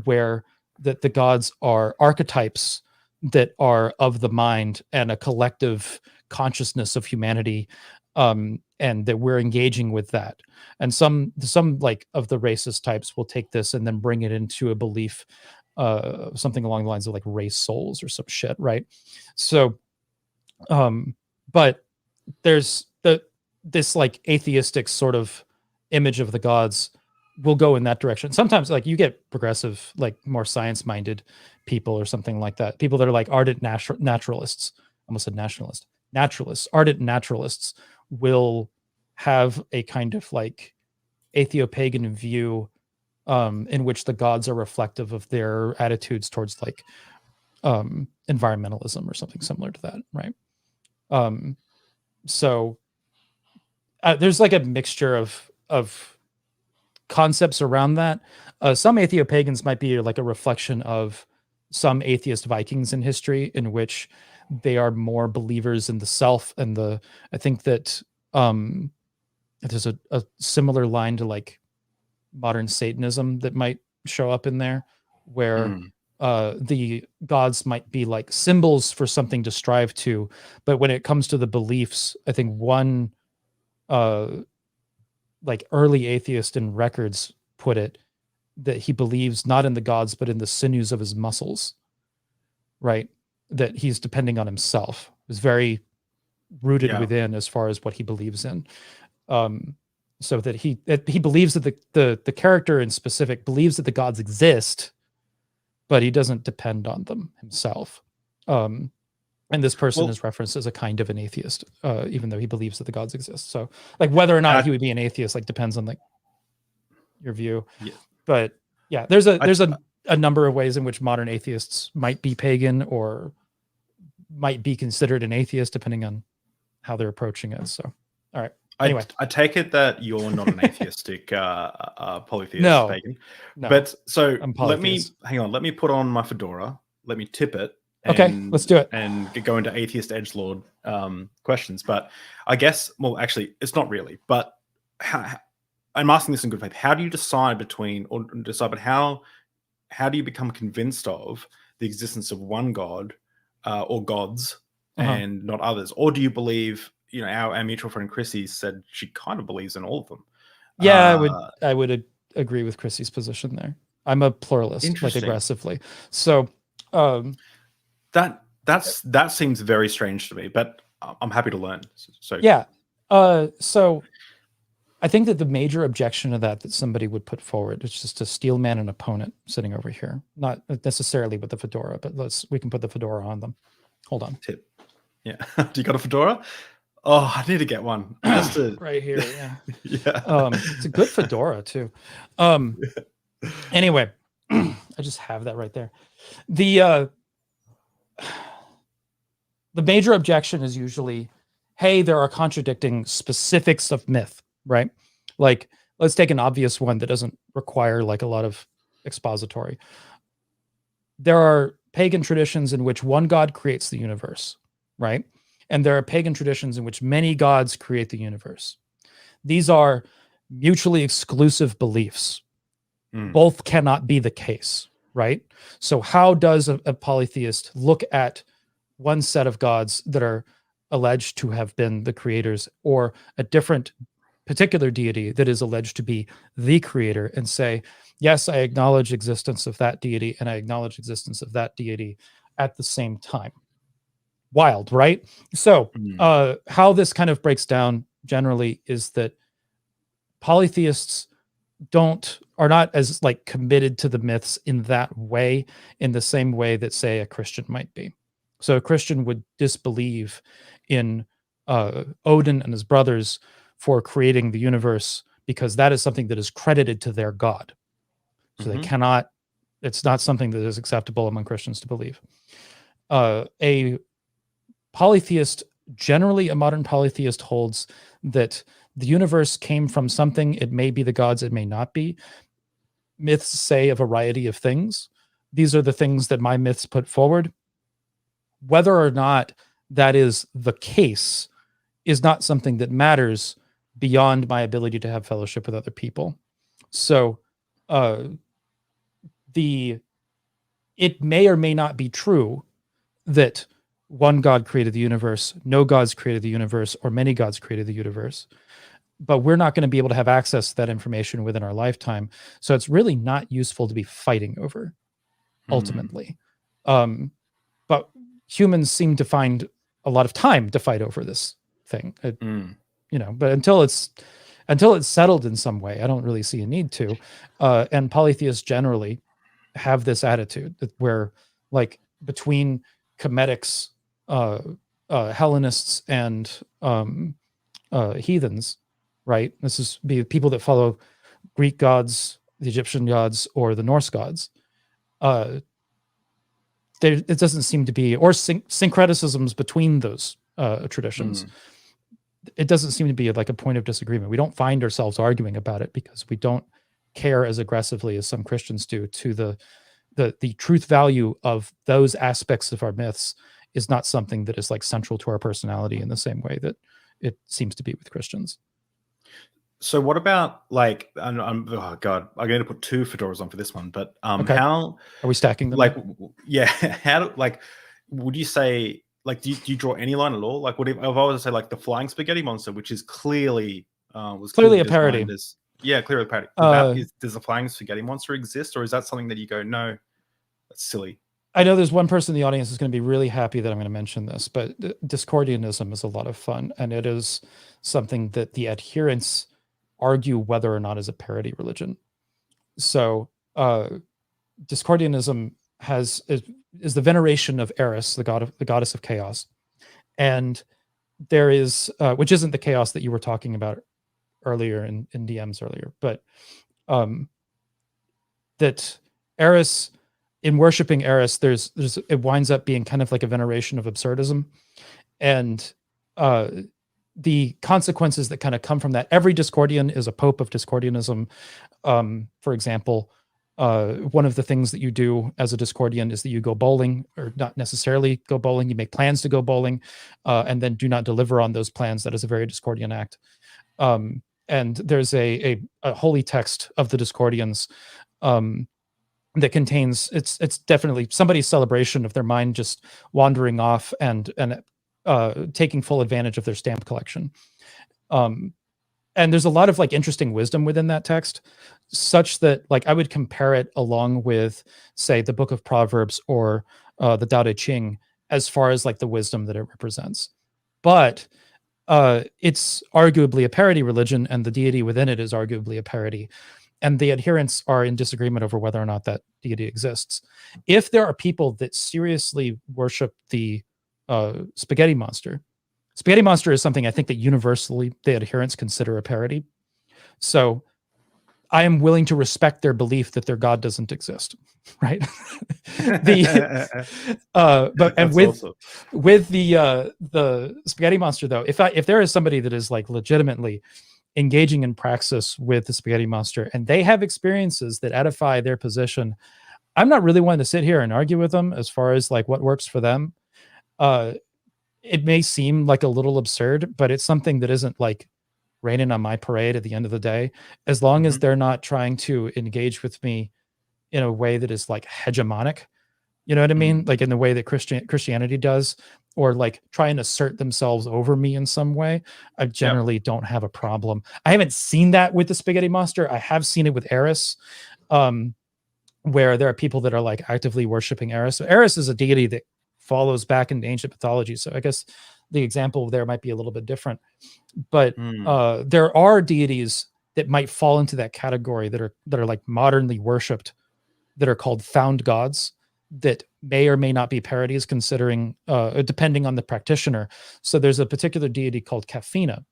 where that the gods are archetypes that are of the mind and a collective consciousness of humanity, and that we're engaging with that. And some like of the racist types will take this and then bring it into a belief, something along the lines of like race souls or some shit, right? So but there's this like atheistic sort of image of the gods will go in that direction. Sometimes like you get progressive, like more science-minded people or something like that. People that are like ardent naturalists, almost said nationalist, naturalists, ardent naturalists will have a kind of like atheopagan view, in which the gods are reflective of their attitudes towards like environmentalism or something similar to that, right? So there's like a mixture of concepts around that. Some atheopagans might be like a reflection of some atheist Vikings in history, in which they are more believers in the self and I think that there's a similar line to like modern Satanism that might show up in there, where the gods might be like symbols for something to strive to, but when it comes to the beliefs, I think one like early atheist in records put it that he believes not in the gods but in the sinews of his muscles, right? That he's depending on himself. It's very rooted within as far as what he believes in. So that he believes that the character in specific believes that the gods exist, but he doesn't depend on them himself. And this person is referenced as a kind of an atheist, even though he believes that the gods exist. So like whether or not he would be an atheist, like depends on like your view. But yeah, there's a number of ways in which modern atheists might be pagan or might be considered an atheist, depending on how they're approaching it. So, all right. Anyway,
I take it that you're not an atheistic polytheist pagan.
No,
but so let me put on my fedora, let me tip it.
Okay, let's do it.
And go into atheist edgelord questions. But I guess, well, actually, it's not really. But I'm asking this in good faith. How do you decide but how do you become convinced of the existence of one god or gods and not others? Or do you believe, our mutual friend Chrissy said she kind of believes in all of them?
Yeah, I would agree with Chrissy's position there. I'm a pluralist, like aggressively. So
that seems very strange to me, but I'm happy to learn. So
yeah. So I think that the major objection to that somebody would put forward is just to steel man an opponent sitting over here, not necessarily with the fedora, but we can put the fedora on them. Hold on.
Tip. Yeah. Do you got a fedora? Oh, I need to get one. Just
right here. Yeah.
Yeah.
It's a good fedora too. Anyway, I just have that right there. The major objection is usually, hey, there are contradicting specifics of myth, right? Like, let's take an obvious one that doesn't require like a lot of expository. There are pagan traditions in which one god creates the universe, right? And there are pagan traditions in which many gods create the universe. These are mutually exclusive beliefs. Both cannot be the case, right? So how does a polytheist look at one set of gods that are alleged to have been the creators, or a different particular deity that is alleged to be the creator, and say, yes, I acknowledge existence of that deity and I acknowledge existence of that deity at the same time? Wild, right? So how this kind of breaks down generally is that polytheists are not as like committed to the myths in that way, in the same way that, say, a Christian might be. So a Christian would disbelieve in Odin and his brothers for creating the universe, because that is something that is credited to their god. So they cannot, it's not something that is acceptable among Christians to believe. A polytheist, generally a modern polytheist, holds that the universe came from something. It may be the gods, it may not be. Myths say a variety of things. These are the things that my myths put forward. Whether or not that is the case is not something that matters beyond my ability to have fellowship with other people. So it may or may not be true that one god created the universe, no gods created the universe, or many gods created the universe. But we're not going to be able to have access to that information within our lifetime. So it's really not useful to be fighting over, ultimately. But humans seem to find a lot of time to fight over this thing. But until it's settled in some way, I don't really see a need to. And polytheists generally have this attitude that where, like, between Cometics, Hellenists, and heathens, right? This is be people that follow Greek gods, the Egyptian gods, or the Norse gods. It doesn't seem to be, or syncretisms between those traditions. It doesn't seem to be like a point of disagreement. We don't find ourselves arguing about it because we don't care as aggressively as some Christians do to the truth value of those aspects of our myths is not something that is like central to our personality in the same way that it seems to be with Christians.
So what about, like, oh God, I'm going to put two fedoras on for this one, but
Okay.
how
are we stacking them?
Like, yeah, would you say, like, do you draw any line at all? Like, if I was to say, like, the flying spaghetti monster, which is clearly
clearly a parody.
Clearly a parody. Does the flying spaghetti monster exist, or is that something that you go, no, that's silly?
I know there's one person in the audience who's going to be really happy that I'm going to mention this, but Discordianism is a lot of fun, and it is something that the adherents argue whether or not is a parody religion. So Discordianism is the veneration of Eris, the goddess of chaos, and there is which isn't the chaos that you were talking about earlier in DMs earlier, but that Eris, in worshiping Eris, it winds up being kind of like a veneration of absurdism, and the consequences that kind of come from that. Every Discordian is a pope of Discordianism. For example, one of the things that you do as a Discordian is that you go bowling, or not necessarily go bowling. You make plans to go bowling, and then do not deliver on those plans. That is a very Discordian act. And there's a holy text of the Discordians that contains, it's definitely somebody's celebration of their mind just wandering off and taking full advantage of their stamp collection. And there's a lot of like interesting wisdom within that text, such that like I would compare it along with, say, the Book of Proverbs or the Tao Te Ching as far as like the wisdom that it represents. But it's arguably a parody religion, and the deity within it is arguably a parody. And the adherents are in disagreement over whether or not that deity exists. If there are people that seriously worship the spaghetti monster is something I think that universally the adherents consider a parody. So I am willing to respect their belief that their God doesn't exist, right? With the spaghetti monster, though, if there is somebody that is like legitimately engaging in praxis with the spaghetti monster and they have experiences that edify their position, I'm not really wanting to sit here and argue with them as far as like what works for them. it may seem like a little absurd, but it's something that isn't like raining on my parade at the end of the day, as long as
Mhm.
they're not trying to engage with me in a way that is like hegemonic. You know what I mean?
Mm.
Like in the way that Christianity does, or like try and assert themselves over me in some way. I
Yep.
generally don't have a problem. I haven't seen that with the spaghetti monster. I have seen it with Eris, um, where there are people that are like actively worshiping Eris. So Eris is a deity that follows back into ancient mythology. So I guess the example there might be a little bit different. But
Mm.
there are deities that might fall into that category that are like modernly worshipped, that are called found gods, that may or may not be parodies, considering depending on the practitioner. So there's a particular deity called Caffeina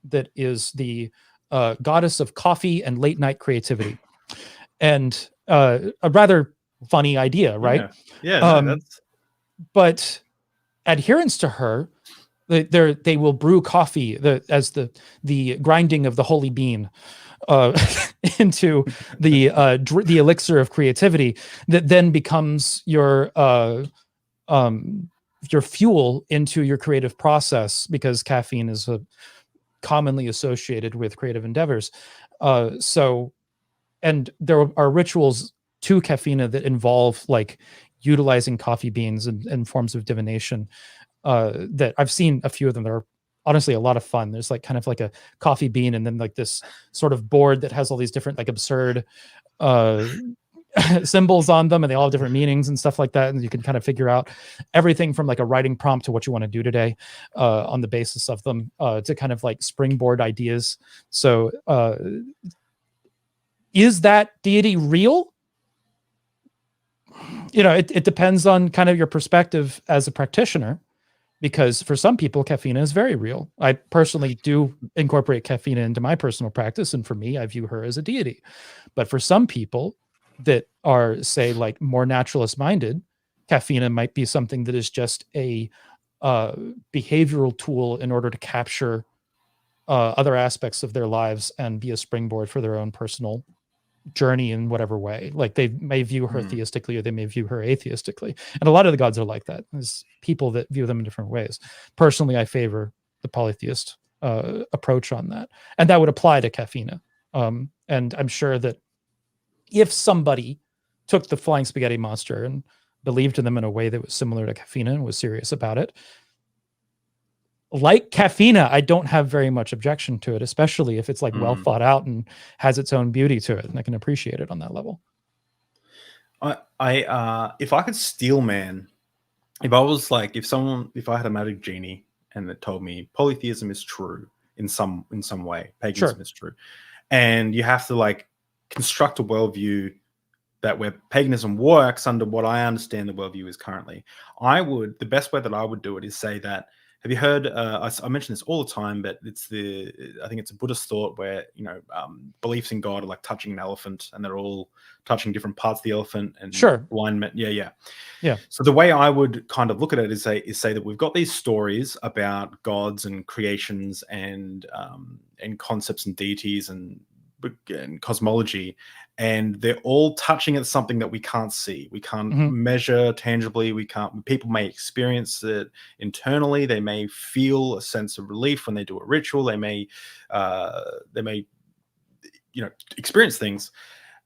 that is the goddess of coffee and late night creativity, and a rather funny idea, right?
Yeah. Yeah. No,
Um,
that's.
but adherents to her, they will brew coffee as the grinding of the holy bean uh, into the elixir of creativity that then becomes um, your fuel into your creative process, because caffeine is commonly associated with creative endeavors. So, and there are rituals to caffeina that involve like utilizing coffee beans and forms of divination, that I've seen a few of them that are honestly a lot of fun. There's like kind of like a coffee bean and then like this sort of board that has all these different like absurd uh symbols on them, and they all have different meanings and stuff like that, and you can kind of figure out everything from like a writing prompt to what you want to do today on the basis of them, to kind of like springboard ideas. So is that deity real? You know, it depends on kind of your perspective as a practitioner, because for some people caffeina is very real. I personally do incorporate caffeina into my personal practice, and for me I view her as a deity. But for some people that are, say, like more naturalist minded, caffeina might be something that is just a behavioral tool in order to capture other aspects of their lives and be a springboard for their own personal journey in whatever way. Like they may view her
Mm.
theistically or they may view her atheistically. And a lot of the gods are like that. There's people that view them in different ways. Personally, I favor the polytheist approach on that. And that would apply to Caffeina. And I'm sure that if somebody took the flying spaghetti monster and believed in them in a way that was similar to Caffeina and was serious about it, like Caffeina, I don't have very much objection to it, especially if it's like well
Mm.
thought out and has its own beauty to it, and I can appreciate it on that level.
If I could steal man, if I was like, if I had a magic genie and it told me polytheism is true in some way, paganism
Sure.
is true, and you have to like construct a worldview that where paganism works under what I understand the worldview is currently, the best way that I would do it is say that, have you heard, I mention this all the time, but I think it's a Buddhist thought where, beliefs in God are like touching an elephant and they're all touching different parts of the elephant and
Sure.
blind men. Yeah.
Yeah.
So the way I would kind of look at it is say that we've got these stories about gods and creations and concepts and deities and cosmology, and they're all touching at something that we can't see, we can't
Mhm.
measure tangibly, people may experience it internally, they may feel a sense of relief when they do a ritual, they may experience things,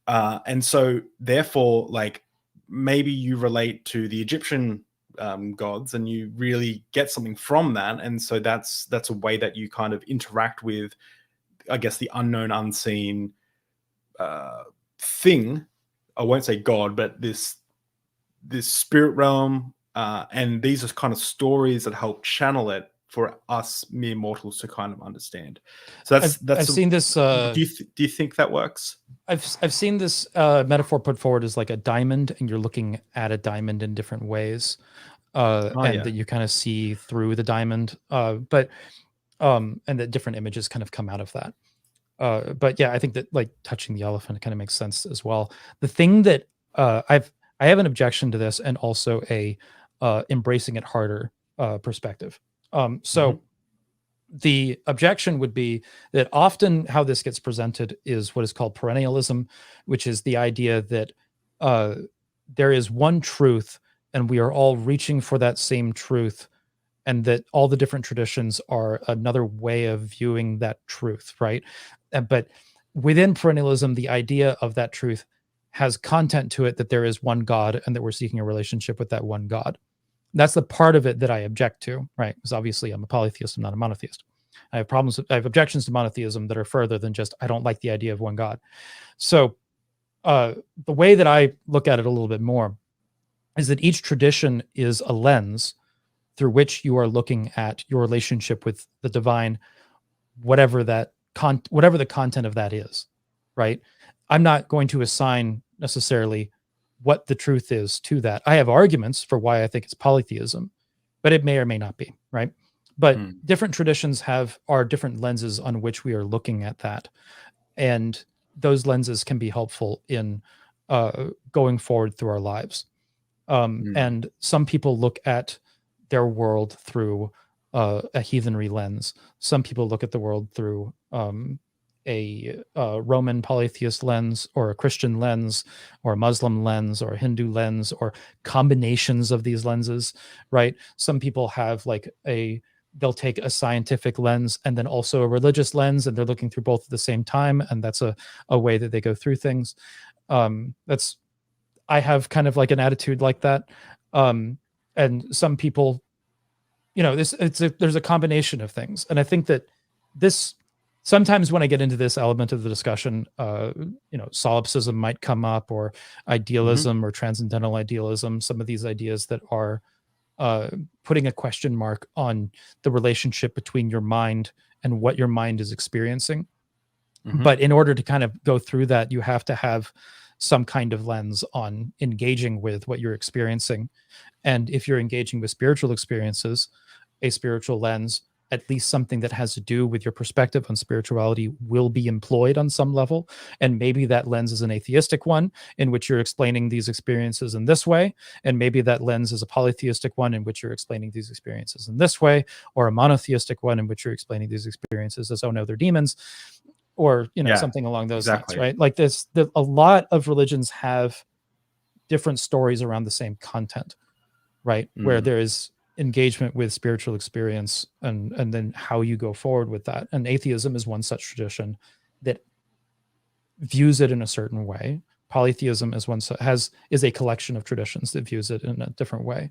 and so therefore, like, maybe you relate to the Egyptian gods and you really get something from that, and so that's a way that you kind of interact with, I guess, the unknown, unseen thing. I won't say God, but this spirit realm, and these are kind of stories that help channel it for us mere mortals to kind of understand. So
I've seen this.
Do you think that works?
I've seen this metaphor put forward as like a diamond, and you're looking at a diamond in different ways,
Oh
and
yeah.
that you kind of see through the diamond, and that different images kind of come out of that. But yeah, I think that like touching the elephant kind of makes sense as well. The thing that I have an objection to this, and also a embracing it harder perspective.
Mhm.
So the objection would be that often how this gets presented is what is called perennialism, which is the idea that uh, there is one truth and we are all reaching for that same truth and that all the different traditions are another way of viewing that truth, right? But within perennialism, the idea of that truth has content to it, that there is one God and that we're seeking a relationship with that one God. That's the part of it that I object to, right? Because obviously I'm a polytheist, I'm not a monotheist. I have objections to monotheism that are further than just, I don't like the idea of one God. So the way that I look at it a little bit more is that each tradition is a lens through which you are looking at your relationship with the divine, whatever the content of that is, right? I'm not going to assign necessarily what the truth is to that. I have arguments for why I think it's polytheism, but it may or may not be, right? But different traditions are different lenses on which we are looking at that. And those lenses can be helpful in going forward through our lives. And some people look at their world through a heathenry lens. Some people look at the world through a Roman polytheist lens, or a Christian lens, or a Muslim lens, or a Hindu lens, or combinations of these lenses, right? Some people have they'll take a scientific lens and then also a religious lens, and they're looking through both at the same time. And that's a way that they go through things. I have kind of like an attitude like that. And some people, there's a combination of things. And I think that sometimes when I get into this element of the discussion, solipsism might come up, or idealism, or transcendental idealism, some of these ideas that are putting a question mark on the relationship between your mind and what your mind is experiencing. But in order to kind of go through that, you have to have some kind of lens on engaging with what you're experiencing. And if you're engaging with spiritual experiences, a spiritual lens, at least something that has to do with your perspective on spirituality, will be employed on some level. And maybe that lens is an atheistic one in which you're explaining these experiences in this way. And maybe that lens is a polytheistic one in which you're explaining these experiences in this way, or a monotheistic one in which you're explaining these experiences as, oh no, they're demons, or, something along those lines, right? Like a lot of religions have different stories around the same content, right? Where there is engagement with spiritual experience, and then how you go forward with that. And atheism is one such tradition that views it in a certain way. Polytheism is a collection of traditions that views it in a different way.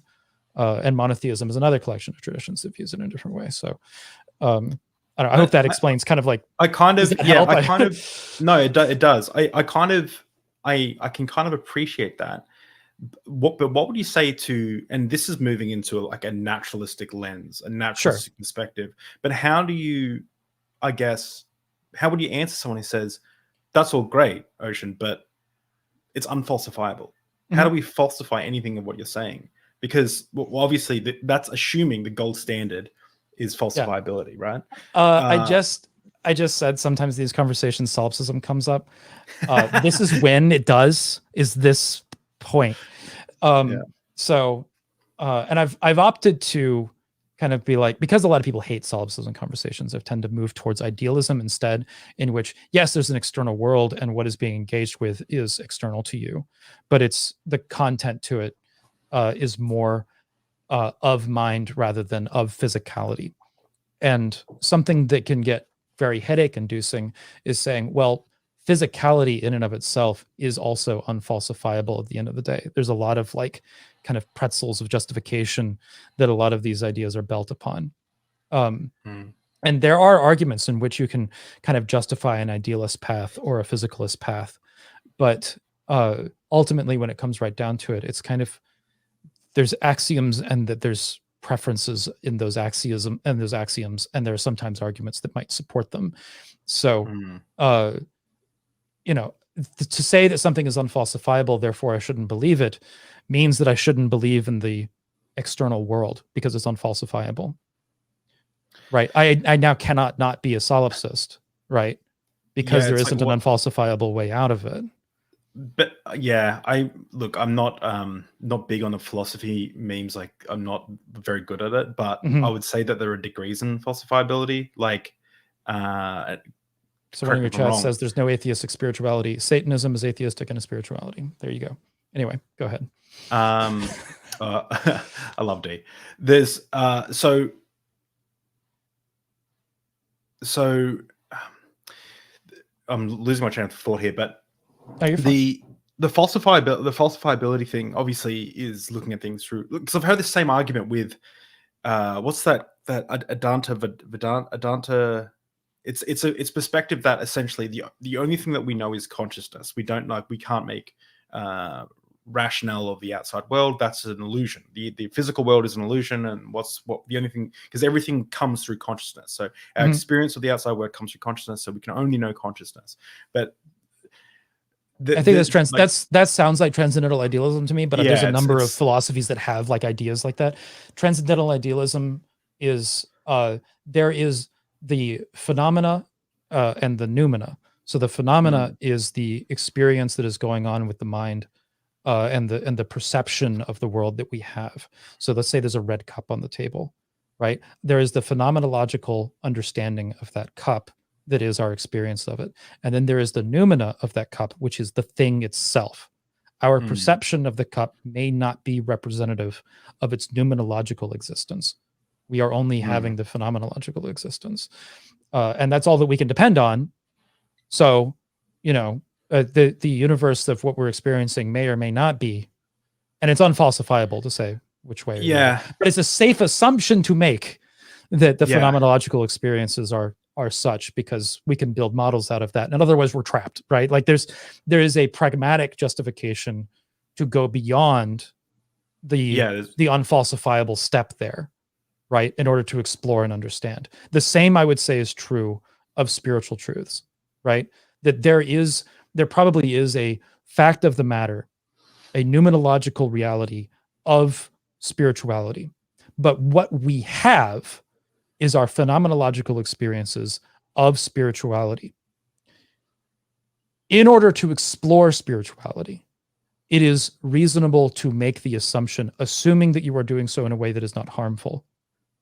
And monotheism is another collection of traditions that views it in a different way. So I don't know, I hope that explains kind of like,
no, it does. I can kind of appreciate that. But what would you say to, and this is moving into like a naturalistic lens, a naturalistic perspective, but how would you answer someone who says, that's all great, Ocean, but it's unfalsifiable? How do we falsify anything of what you're saying? Because obviously that's assuming the gold standard is falsifiability, right?
I just said sometimes these conversations, solipsism comes up. This is when it does, is this point. So and I've opted to kind of be like, because a lot of people hate solipsism conversations, I've tend to move towards idealism instead, in which, yes, there's an external world and what is being engaged with is external to you, but it's the content to it is more of mind rather than of physicality. And something that can get very headache inducing is saying, well, physicality in and of itself is also unfalsifiable at the end of the day. There's a lot of like kind of pretzels of justification that a lot of these ideas are built upon. And there are arguments in which you can kind of justify an idealist path or a physicalist path. But ultimately, when it comes right down to it, it's kind of, there's axioms and that there's preferences in those axioms, and there are sometimes arguments that might support them. So, to say that something is unfalsifiable, therefore I shouldn't believe it, means that I shouldn't believe in the external world because it's unfalsifiable. Right. I now cannot not be a solipsist, right? Because there isn't an unfalsifiable way out of it.
But I'm not big on the philosophy memes. Like, I'm not very good at it, but I would say that there are degrees in falsifiability. Like,
so one of your chat says there's no atheistic spirituality. Satanism is atheistic in a spirituality. There you go. Anyway, go ahead.
I love D. There's so I'm losing my train of thought here, but the falsifiability thing obviously is looking at things through, because I've heard the same argument with what's that Adanta. It's perspective that essentially the only thing that we know is consciousness. We can't make rationale of the outside world. That's an illusion. The physical world is an illusion, and the only thing, because everything comes through consciousness. So our experience of the outside world comes through consciousness, so we can only know consciousness. But
I think that sounds like transcendental idealism to me, but there's a number of philosophies that have like ideas like that. Transcendental idealism is there is the phenomena and the noumena. So the phenomena is the experience that is going on with the mind and the perception of the world that we have. So let's say there's a red cup on the table, right? There is the phenomenological understanding of that cup that is our experience of it. And then there is the noumena of that cup, which is the thing itself. Our perception of the cup may not be representative of its noumenological existence. We are only having the phenomenological existence. And that's all that we can depend on. So, the universe of what we're experiencing may or may not be, and it's unfalsifiable to say which way.
Yeah.
But it's a safe assumption to make that the phenomenological experiences are such, because we can build models out of that. And otherwise we're trapped, right? Like there is a pragmatic justification to go beyond the unfalsifiable step there, right? In order to explore and understand. The same, I would say, is true of spiritual truths, right? That there probably is a fact of the matter, a noumenological reality of spirituality. But what we have is our phenomenological experiences of spirituality. In order to explore spirituality, it is reasonable to make the assumption, assuming that you are doing so in a way that is not harmful,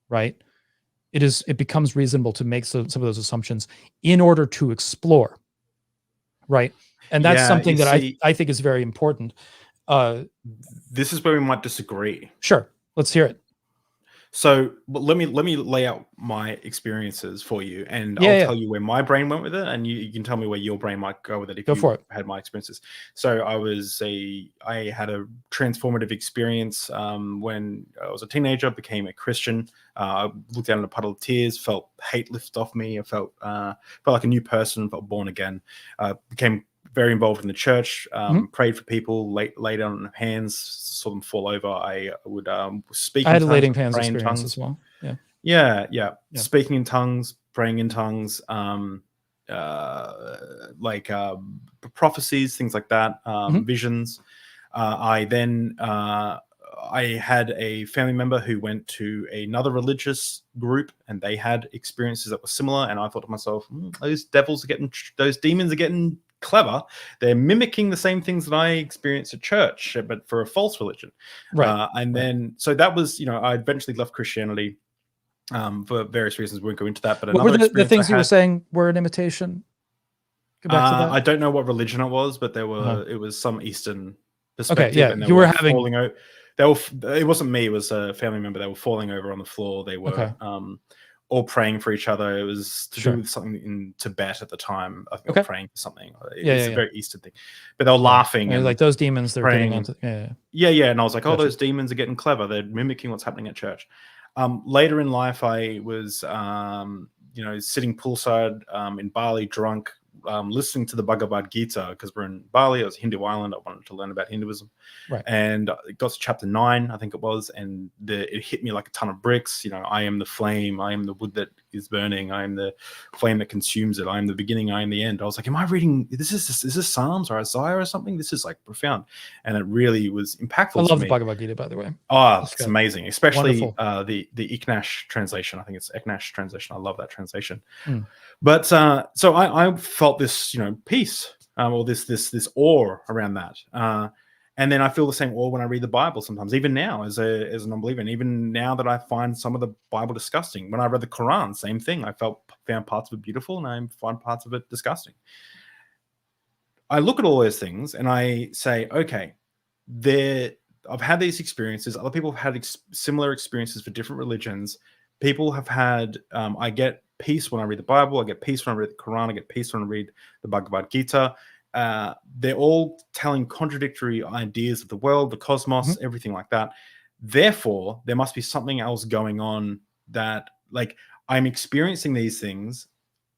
right? It becomes reasonable to make some of those assumptions in order to explore, right? And that's something that I think is very important.
This is where we might disagree.
Sure, let's hear it.
So let me lay out my experiences for you, and I'll tell you where my brain went with it, and you can tell me where your brain might go with it if you had my experiences. So I had a transformative experience when I was a teenager, became a Christian. I looked down in a puddle of tears, felt hate lift off me. I felt like a new person, felt born again. Became very involved in the church, prayed for people, laid on hands, saw them fall over. I would speak.
I had a laying hands experience as well.
Yeah. Speaking in tongues, praying in tongues, prophecies, things like that, visions. I had a family member who went to another religious group, and they had experiences that were similar. And I thought to myself, those demons are getting clever. They're mimicking the same things that I experienced at church, but for a false religion.
Right.
Then so that was, I eventually left Christianity for various reasons. We won't go into that. But
what were the things you were saying were an imitation? Go back to that.
I don't know what religion it was, but there were it was some Eastern perspective.
Okay, yeah,
and
you were having.
It wasn't me. It was a family member. They were falling over on the floor. They were all praying for each other. It was to do with something in Tibet at the time. I think they were praying for something. It's a very Eastern thing. But they were laughing.
And like those demons, they're
praying.
Getting onto.
Yeah. And I was like, those demons are getting clever. They're mimicking what's happening at church. Later in life, I was, sitting poolside in Bali, drunk, listening to the Bhagavad Gita, because we're in Bali. It was a Hindu island. I wanted to learn about Hinduism.
Right.
And it got to chapter 9, I think it was, and it hit me like a ton of bricks. I am the flame. I am the wood that is burning. I am the flame that consumes it. I am the beginning. I am the end. I was like, am I reading, is this Psalms or Isaiah or something? This is like profound. And it really was impactful.
I love the Bhagavad Gita, by the way.
Oh, it's amazing. Especially the Iknash translation. I think it's Eknash translation. I love that translation. But so I felt this, peace, or this awe around that. And then I feel the same awe when I read the Bible sometimes, even now as a non-believer, and even now that I find some of the Bible disgusting. When I read the Quran, same thing. I found parts of it beautiful, and I find parts of it disgusting. I look at all those things and I say, okay, I've had these experiences. Other people have had similar experiences for different religions. People have had. I get peace when I read the Bible. I get peace when I read the Quran. I get peace when I read the Bhagavad Gita. They're all telling contradictory ideas of the world, the cosmos, everything like that. Therefore, there must be something else going on that, like, I'm experiencing these things,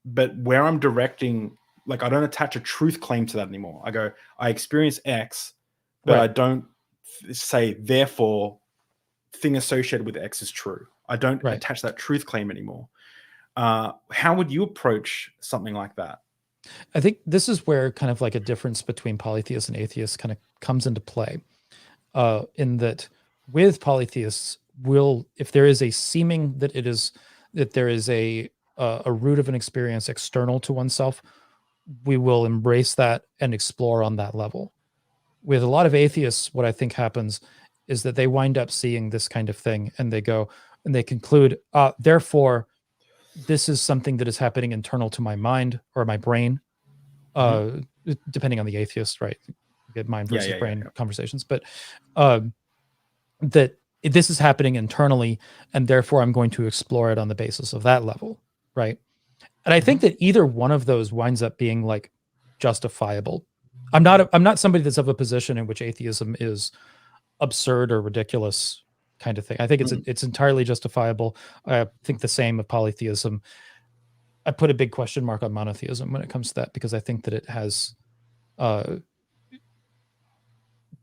but where I'm directing, like, I don't attach a truth claim to that anymore. I go, I experience X, but I don't say, therefore, thing associated with X is true. I don't attach that truth claim anymore. How would you approach something like that?
I think this is where kind of like a difference between polytheists and atheists kind of comes into play. In that, with polytheists, if there is a seeming that there is a root of an experience external to oneself, we will embrace that and explore on that level. With a lot of atheists, what I think happens is that they wind up seeing this kind of thing and they go and they conclude, therefore, this is something that is happening internal to my mind or my brain, depending on the atheist, right? You get mind versus brain conversations, but that this is happening internally, and therefore I'm going to explore it on the basis of that level, right? And I think that either one of those winds up being like justifiable. I'm not somebody that's of a position in which atheism is absurd or ridiculous kind of thing. I think it's entirely justifiable. I think the same of polytheism. I put a big question mark on monotheism when it comes to that, because I think that it has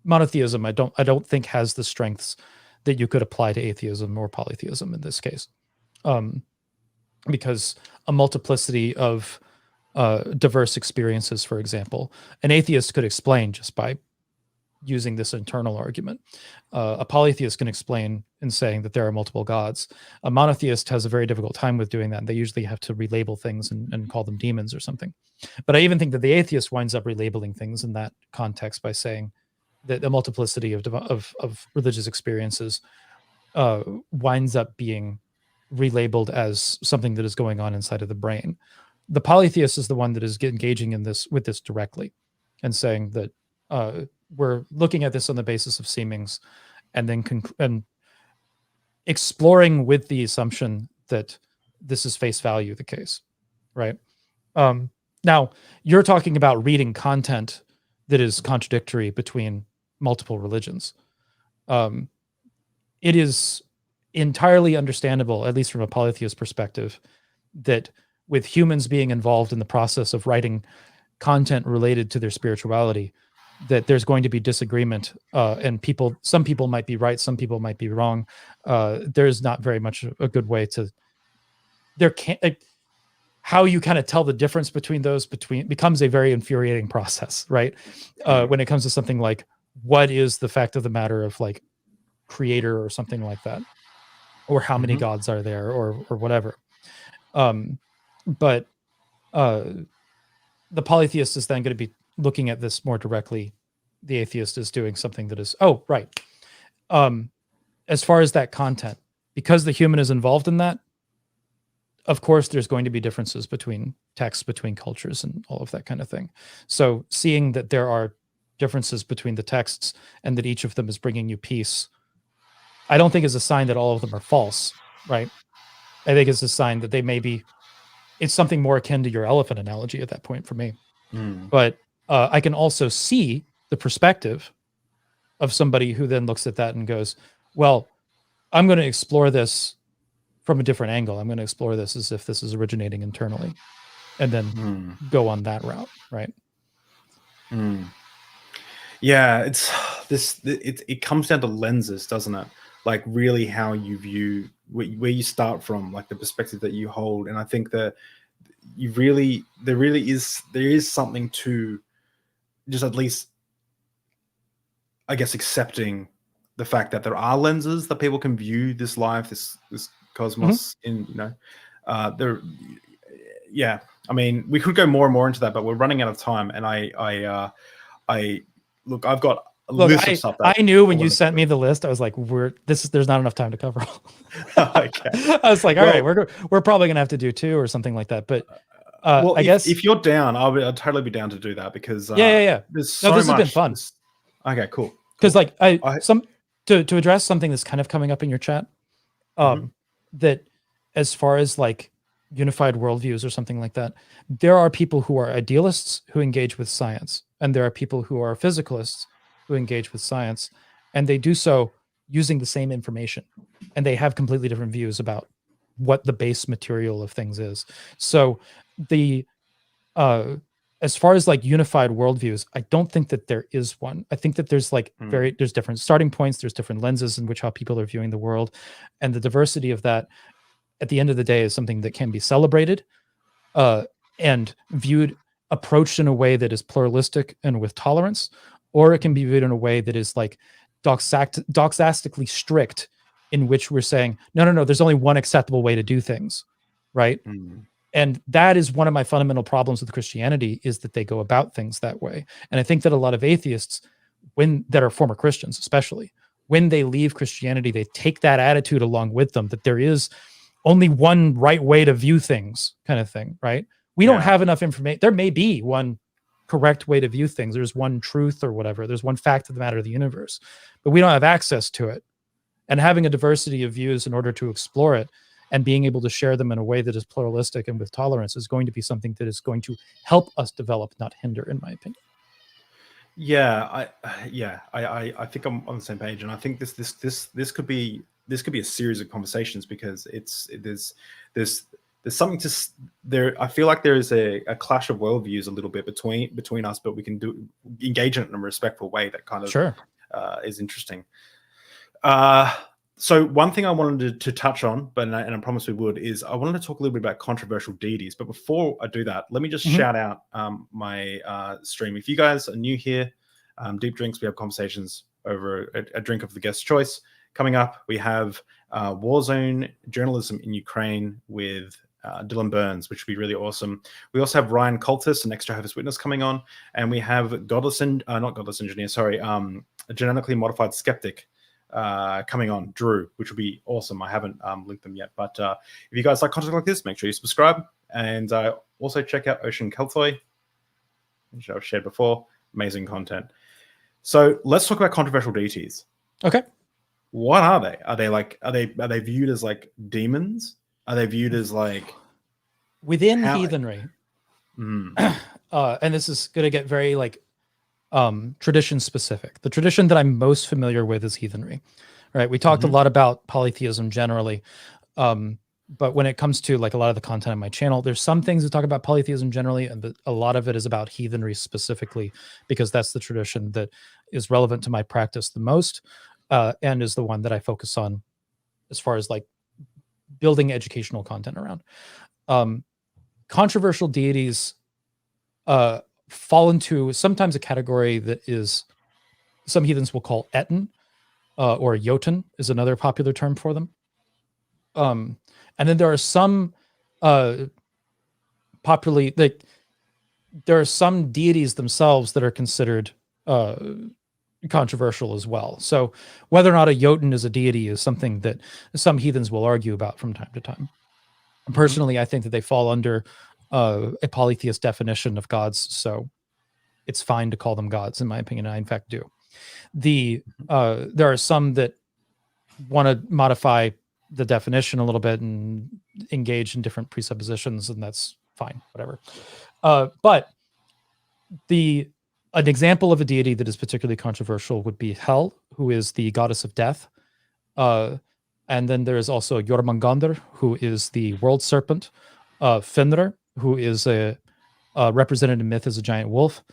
monotheism. I don't think has the strengths that you could apply to atheism or polytheism in this case, because a multiplicity of diverse experiences, for example, an atheist could explain just by using this internal argument. A polytheist can explain in saying that there are multiple gods. A monotheist has a very difficult time with doing that. They usually have to relabel things and call them demons or something. But I even think that the atheist winds up relabeling things in that context by saying that the multiplicity of religious experiences winds up being relabeled as something that is going on inside of the brain. The polytheist is the one that is engaging in this with this directly and saying that we're looking at this on the basis of seemings, and then and exploring with the assumption that this is face value the case, right? Now, you're talking about reading content that is contradictory between multiple religions. It is entirely understandable, at least from a polytheist perspective, that with humans being involved in the process of writing content related to their spirituality, that there's going to be disagreement, and some people might be right, some people might be wrong. There's not very much a good way to. There can't. How you kind of tell the difference between those becomes a very infuriating process, right? When it comes to something like what is the fact of the matter of like creator or something like that, or how many gods are there, or whatever. But the polytheist is then going to be looking at this more directly. The atheist is doing something that is, as far as that content, because the human is involved in that, of course, there's going to be differences between texts, between cultures, and all of that kind of thing. So seeing that there are differences between the texts and that each of them is bringing you peace, I don't think is a sign that all of them are false, right? I think it's a sign that they may be, it's something more akin to your elephant analogy at that point for me. But I can also see the perspective of somebody who then looks at that and goes, well, I'm going to explore this from a different angle. I'm going to explore this as if this is originating internally, and then go on that route, right?
Yeah, it comes down to lenses, doesn't it? Like really how you view where you start from, like the perspective that you hold. And I think that there is something to just at least, I guess, accepting the fact that there are lenses that people can view this life, this cosmos in, there. Yeah, I mean, we could go more and more into that, but we're running out of time. And I look, I've got a list of stuff.
I knew when you sent me the list, I was like, there's not enough time to cover all.
Okay.
I was like, all right, we're probably gonna have to do 2 or something like that. But I guess
if you're down, I'd totally be down to do that, because
yeah.
There's so
this
much.
has been fun.
Okay, cool.
Because like to address something that's kind of coming up in your chat, that as far as like unified worldviews or something like that, there are people who are idealists who engage with science, and there are people who are physicalists who engage with science, and they do so using the same information, and they have completely different views about what the base material of things is. So the as far as like unified worldviews, I don't think that there is one. I think that there's like there's different starting points, there's different lenses in which how people are viewing the world, and the diversity of that at the end of the day is something that can be celebrated and viewed, approached in a way that is pluralistic and with tolerance, or it can be viewed in a way that is like doxastically strict, in which we're saying, no, there's only one acceptable way to do things, right? And that is one of my fundamental problems with Christianity, is that they go about things that way. And I think that a lot of atheists, that are former Christians especially, when they leave Christianity, they take that attitude along with them, that there is only one right way to view things, kind of thing, right? We don't have enough information. There may be one correct way to view things. There's one truth or whatever. There's one fact of the matter of the universe, but we don't have access to it. And having a diversity of views in order to explore it and being able to share them in a way that is pluralistic and with tolerance is going to be something that is going to help us develop, not hinder, in my opinion.
I think I'm on the same page, and I think this could be a series of conversations, because there's something to there. I feel like there is a clash of worldviews a little bit between us, but we can engage in it in a respectful way that kind of is interesting. So one thing I wanted to touch on, and I promised we would, is I wanted to talk a little bit about controversial deities. But before I do that, let me just shout out my stream. If you guys are new here, Deep Drinks, we have conversations over a drink of the guest's choice. Coming up, we have Warzone Journalism in Ukraine with Dylan Burns, which would be really awesome. We also have Ryan Cultis, an extra Jehovah's Witness, coming on. And we have a genetically modified skeptic coming on, Drew, which will be awesome. I haven't linked them yet, but if you guys like content like this, make sure you subscribe, and also check out Ocean Kelthoi, which I've shared before. Amazing content. So let's talk about controversial deities.
Okay.
What are they? Are they viewed as like demons? Are they viewed as like
within heathenry? And this is going to get very like tradition specific. The tradition that I'm most familiar with is heathenry, right? We talked a lot about polytheism generally, but when it comes to like a lot of the content on my channel, there's some things that talk about polytheism generally, and a lot of it is about heathenry specifically, because that's the tradition that is relevant to my practice the most, and is the one that I focus on as far as like building educational content around. Controversial deities fall into sometimes a category that is, some heathens will call Eton, or Jotun is another popular term for them. And then there are some there are some deities themselves that are considered controversial as well. So whether or not a Jotun is a deity is something that some heathens will argue about from time to time. Personally, I think that they fall under a polytheist definition of gods, so it's fine to call them gods, in my opinion. I in fact do. There are some that want to modify the definition a little bit and engage in different presuppositions, and that's fine, whatever. But an example of a deity that is particularly controversial would be Hel, who is the goddess of death. And then there is also Jormungandr, who is the world serpent. Fenrir, who is a represented in myth as a giant wolf.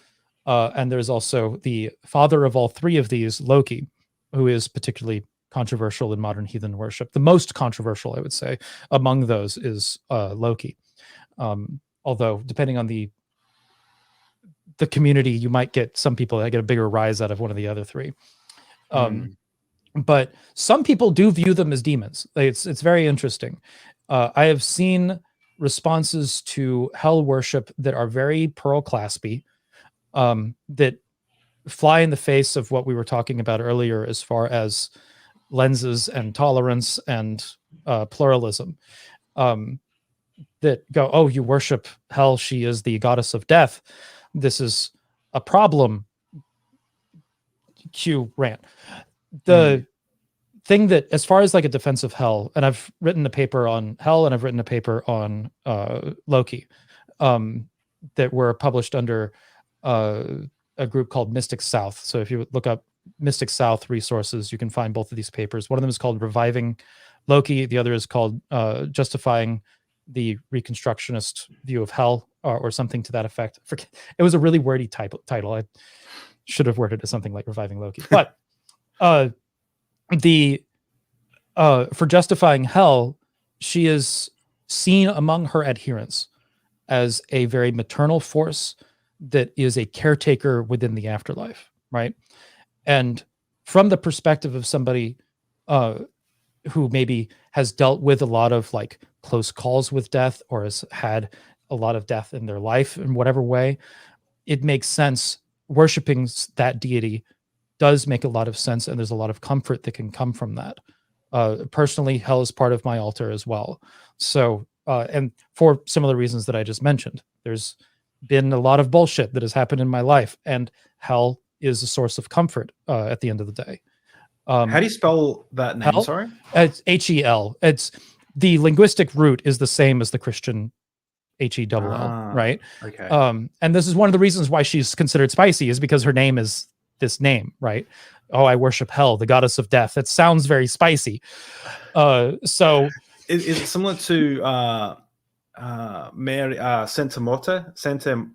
And there's also the father of all three of these, Loki, who is particularly controversial in modern heathen worship. The most controversial, I would say, among those is Loki. Although, depending on the community, you might get some people that get a bigger rise out of one of the other three. But some people do view them as demons. It's very interesting. I have seen responses to Hel worship that are very pearl claspy, that fly in the face of what we were talking about earlier as far as lenses and tolerance and pluralism, that go, oh, you worship Hel, she is the goddess of death, this is a problem. Cue rant. thing that, as far as like a defense of hell, and I've written a paper on hell and I've written a paper on Loki, that were published under a group called Mystic South. So if you look up Mystic South resources, you can find both of these papers. One of them is called Reviving Loki. The other is called Justifying the Reconstructionist View of Hell, or something to that effect. It was a really wordy title. I should have worded it as something like Reviving Loki. But for Justifying Hell, she is seen among her adherents as a very maternal force that is a caretaker within the afterlife, right? And from the perspective of somebody who maybe has dealt with a lot of like close calls with death, or has had a lot of death in their life in whatever way, it makes sense. Worshipping that deity does make a lot of sense, and there's a lot of comfort that can come from that. Personally, hell is part of my altar as well. So, and for similar reasons that I just mentioned, there's been a lot of bullshit that has happened in my life, and hell is a source of comfort at the end of the day.
How do you spell that name?
Hell?
Sorry,
it's Hel. It's the linguistic root is the same as the Christian Hell, right?
Okay.
And this is one of the reasons why she's considered spicy, is because her name is this name, right? Oh, I worship Hel, the goddess of death. It sounds very spicy. So
is it similar to Mary Santa Morta?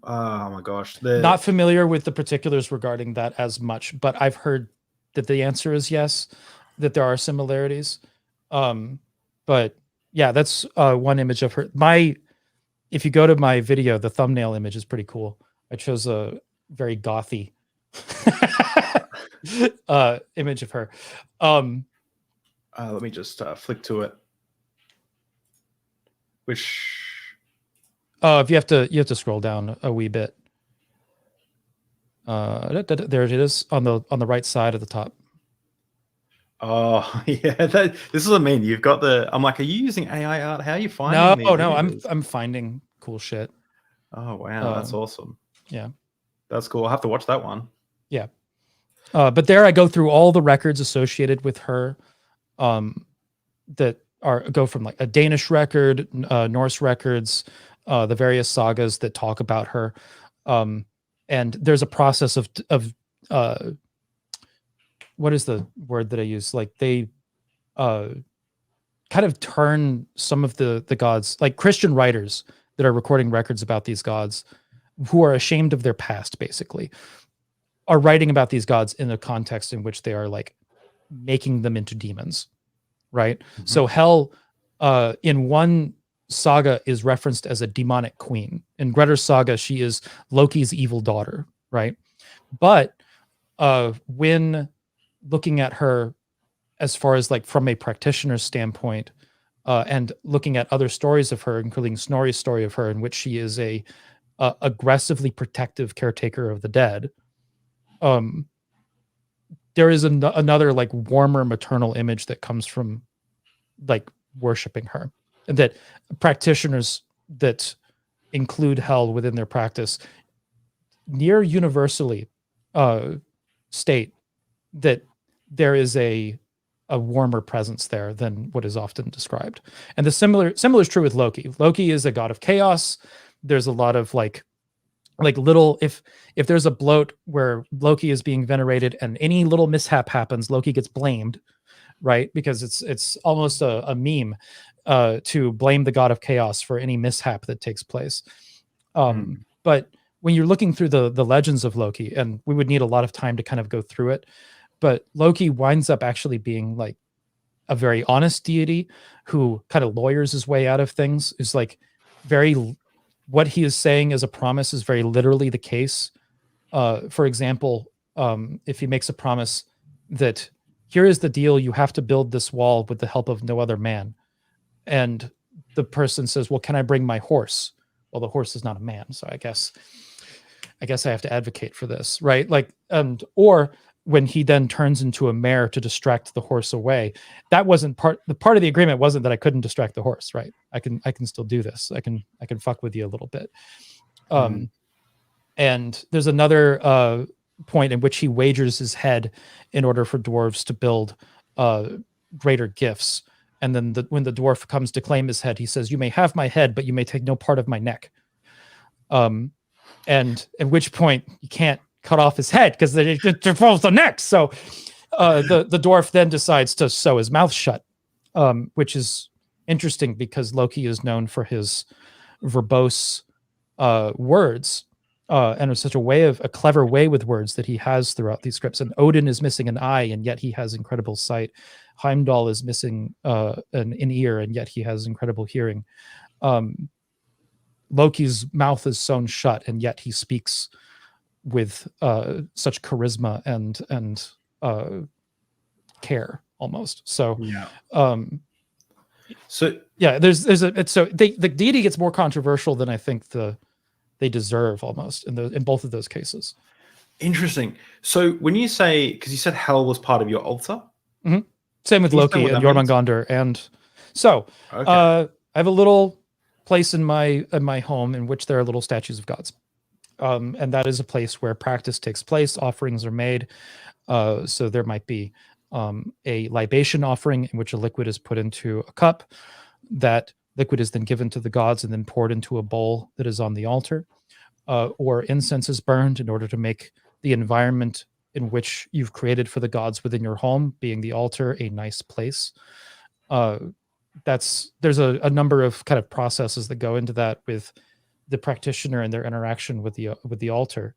Oh my gosh,
not familiar with the particulars regarding that as much, but I've heard that the answer is yes, that there are similarities. But yeah, that's one image of her. If you go to my video, the thumbnail image is pretty cool. I chose a very gothy image of her.
Let me just flick to it. Which
if you have to scroll down a wee bit. There it is on the right side of the top.
Oh yeah, this is what I mean. You've got I'm like, are you using AI art? How are you finding these?
No, I'm finding cool shit.
Oh wow, that's awesome.
Yeah,
that's cool. I'll have to watch that one.
Yeah, but there I go through all the records associated with her, that go from like a Danish record, Norse records, the various sagas that talk about her, and there's a process of what is the word that I use? Like they kind of turn some of the gods, like Christian writers that are recording records about these gods, who are ashamed of their past, basically, are writing about these gods in a context in which they are like making them into demons, right? Mm-hmm. So Hel, in one saga, is referenced as a demonic queen. In Grettir's saga, she is Loki's evil daughter, right? But when looking at her as far as like from a practitioner's standpoint, and looking at other stories of her, including Snorri's story of her, in which she is a aggressively protective caretaker of the dead, there is another like warmer maternal image that comes from like worshiping her, and that practitioners that include Hel within their practice near universally state that there is a warmer presence there than what is often described. And the similar is true with Loki. Loki is a god of chaos. There's a lot of like little, if there's a bloat where Loki is being venerated and any little mishap happens, Loki gets blamed, right? Because it's almost a meme to blame the god of chaos for any mishap that takes place. But when you're looking through the legends of Loki, and we would need a lot of time to kind of go through it, but Loki winds up actually being like a very honest deity who kind of lawyers his way out of things. Is like what he is saying as a promise is very literally the case. For example, if he makes a promise that here is the deal, you have to build this wall with the help of no other man. And the person says, well, can I bring my horse? Well, the horse is not a man. So I guess I have to advocate for this, right? Like, or when he then turns into a mare to distract the horse away, that wasn't part of the agreement wasn't that I couldn't distract the horse, right? I can still do this. I can fuck with you a little bit. And there's another point in which he wagers his head in order for dwarves to build greater gifts. And then when the dwarf comes to claim his head, he says, "You may have my head, but you may take no part of my neck." And at which point you can't cut off his head because it falls the neck. So the dwarf then decides to sew his mouth shut, which is interesting because Loki is known for his verbose words, and it's such a clever way with words that he has throughout these scripts. And Odin is missing an eye, and yet he has incredible sight. Heimdall is missing an ear, and yet he has incredible hearing. Loki's mouth is sewn shut, and yet he speaks with such charisma and care almost. So
Yeah.
The deity gets more controversial than I think they deserve almost in both of those cases.
Interesting. So when you say, because you said hell was part of your altar,
mm-hmm. Same with Loki and Jormungandr, and so
okay.
I have a little place in my home in which there are little statues of gods, and that is a place where practice takes place. Offerings are made, so there might be a libation offering in which a liquid is put into a cup. That liquid is then given to the gods and then poured into a bowl that is on the altar, or incense is burned in order to make the environment in which you've created for the gods within your home, being the altar, a nice place. There's a number of kind of processes that go into that with the practitioner and their interaction with the altar.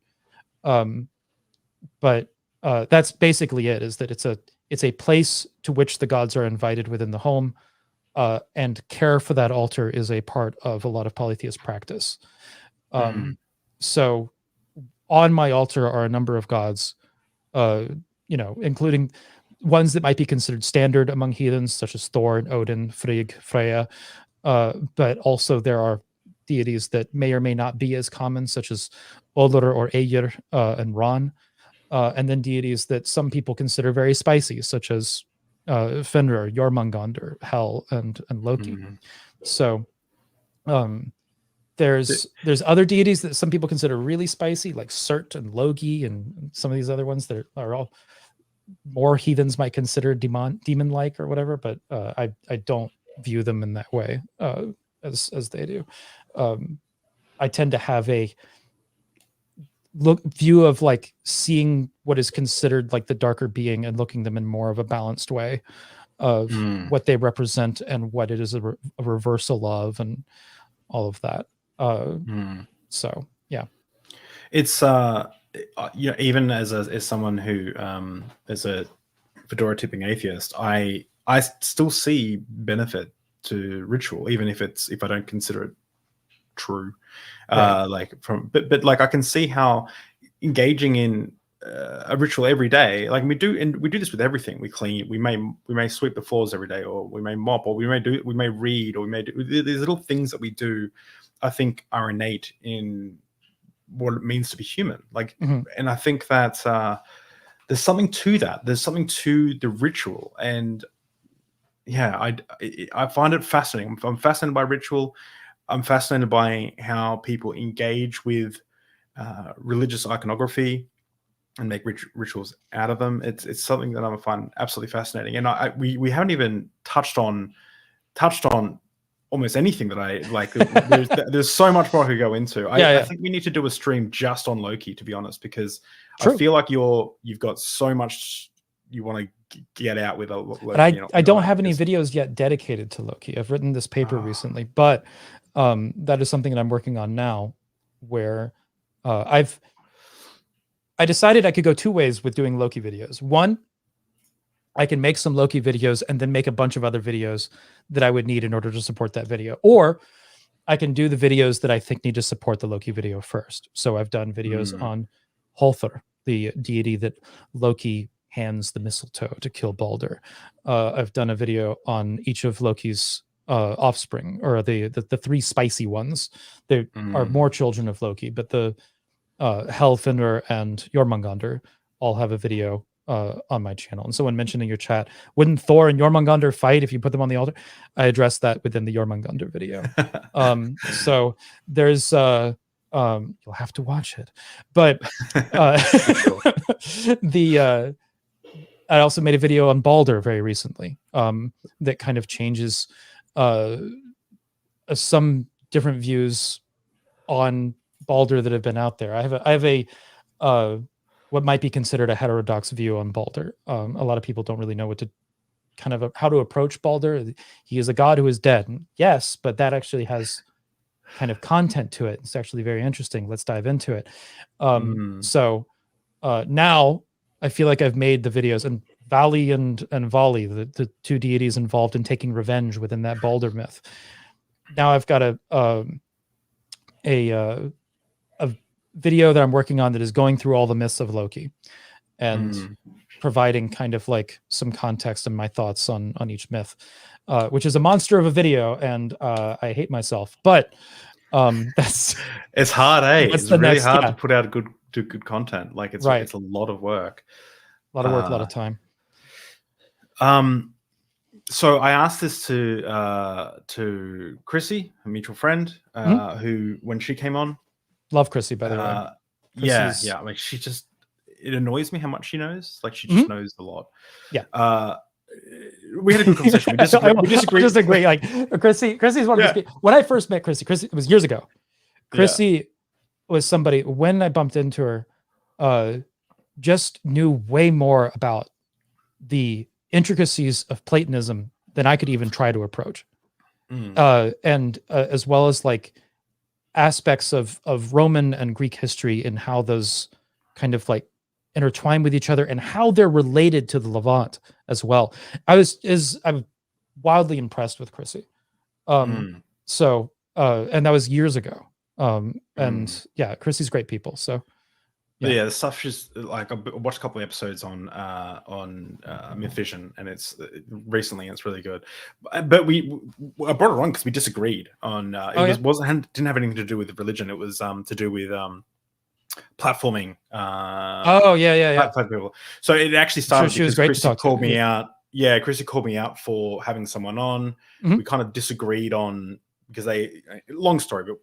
But that's basically it, is that it's a place to which the gods are invited within the home, and care for that altar is a part of a lot of polytheist practice. So on my altar are a number of gods, including ones that might be considered standard among heathens, such as Thor and Odin, Frigg, Freya. But also there are deities that may or may not be as common, such as Odr or Eir and Ran. And then deities that some people consider very spicy, such as Fenrir, Jormungandr, Hel, and Loki. So there's other deities that some people consider really spicy, like Surt and Logi, and some of these other ones that are all more heathens might consider demon-like or whatever. But I don't view them in that way as they do. I tend to have a view of like seeing what is considered like the darker being and looking them in more of a balanced way of what they represent and what it is a reversal of, and all of that. So yeah, it's
even as someone who is a fedora tipping atheist, I still see benefit to ritual, even if I don't consider it true. Right. But I can see how engaging in a ritual every day, like we do this with everything. We clean, we may sweep the floors every day, or we may mop, or we may read, or we may do these little things that we do. I think are innate in what it means to be human. And I think that there's something to that. There's something to the ritual, and yeah, I find it fascinating. I'm fascinated by ritual. I'm fascinated by how people engage with religious iconography and make rituals out of them. It's something that I find absolutely fascinating. And we haven't even touched on almost anything that I like. There's so much more I could go into. I think we need to do a stream just on Loki, to be honest, because I feel like you've got so much you want to get out with Loki.
But I don't have any videos yet dedicated to Loki. I've written this paper recently, but that is something that I'm working on now, where I decided I could go two ways with doing Loki videos. One, I can make some Loki videos and then make a bunch of other videos that I would need in order to support that video. Or I can do the videos that I think need to support the Loki video first. So I've done videos on Halthor, the deity that Loki hands the mistletoe to kill Balder. I've done a video on each of Loki's offspring, or the three spicy ones. They are more children of Loki, but the Hel, Fenrir, and Jormungandr all have a video on my channel. And someone mentioned in your chat, wouldn't Thor and Jormungandr fight if you put them on the altar? I addressed that within the Jormungandr video. So there's you'll have to watch it, but I also made a video on Balder very recently, that kind of changes some different views on Balder that have been out there. I have a what might be considered a heterodox view on Balder. A lot of people don't really know how to approach Balder. He is a god who is dead. Yes, but that actually has kind of content to it. It's actually very interesting. Let's dive into it. So now I feel like I've made the videos, and Vali and Vali, the two deities involved in taking revenge within that Balder myth. Now I've got a video that I'm working on that is going through all the myths of Loki and providing kind of like some context and my thoughts on each myth, which is a monster of a video, and I hate myself, but
it's hard, it's really hard to put out good content. Like it's a lot of work.
A lot of work, a lot of time.
So I asked this to Chrissy, a mutual friend, who, when she came on,
love Chrissy, by the way.
Yeah. Like it annoys me how much she knows. Like she just knows a lot.
Yeah.
We had a good conversation. We disagree.
Like Chrissy's one of these people. When I first met Chrissy, it was years ago. Chrissy was somebody, when I bumped into her, just knew way more about the intricacies of Platonism than I could even try to approach. And as well as like aspects of Roman and Greek history and how those kind of like intertwine with each other and how they're related to the Levant as well. I'm wildly impressed with Chrissy. So, and that was years ago. And yeah, Chrissy's great people. So
yeah, the stuff she's like, I watched a couple of episodes on Myth Vision, and it's recently, and it's really good. But I brought it on because we disagreed on didn't have anything to do with religion. It was to do with platforming. People. So it actually started because Chrissy called me out. Yeah, Chrissy called me out for having someone on. We kind of disagreed on, because long story, but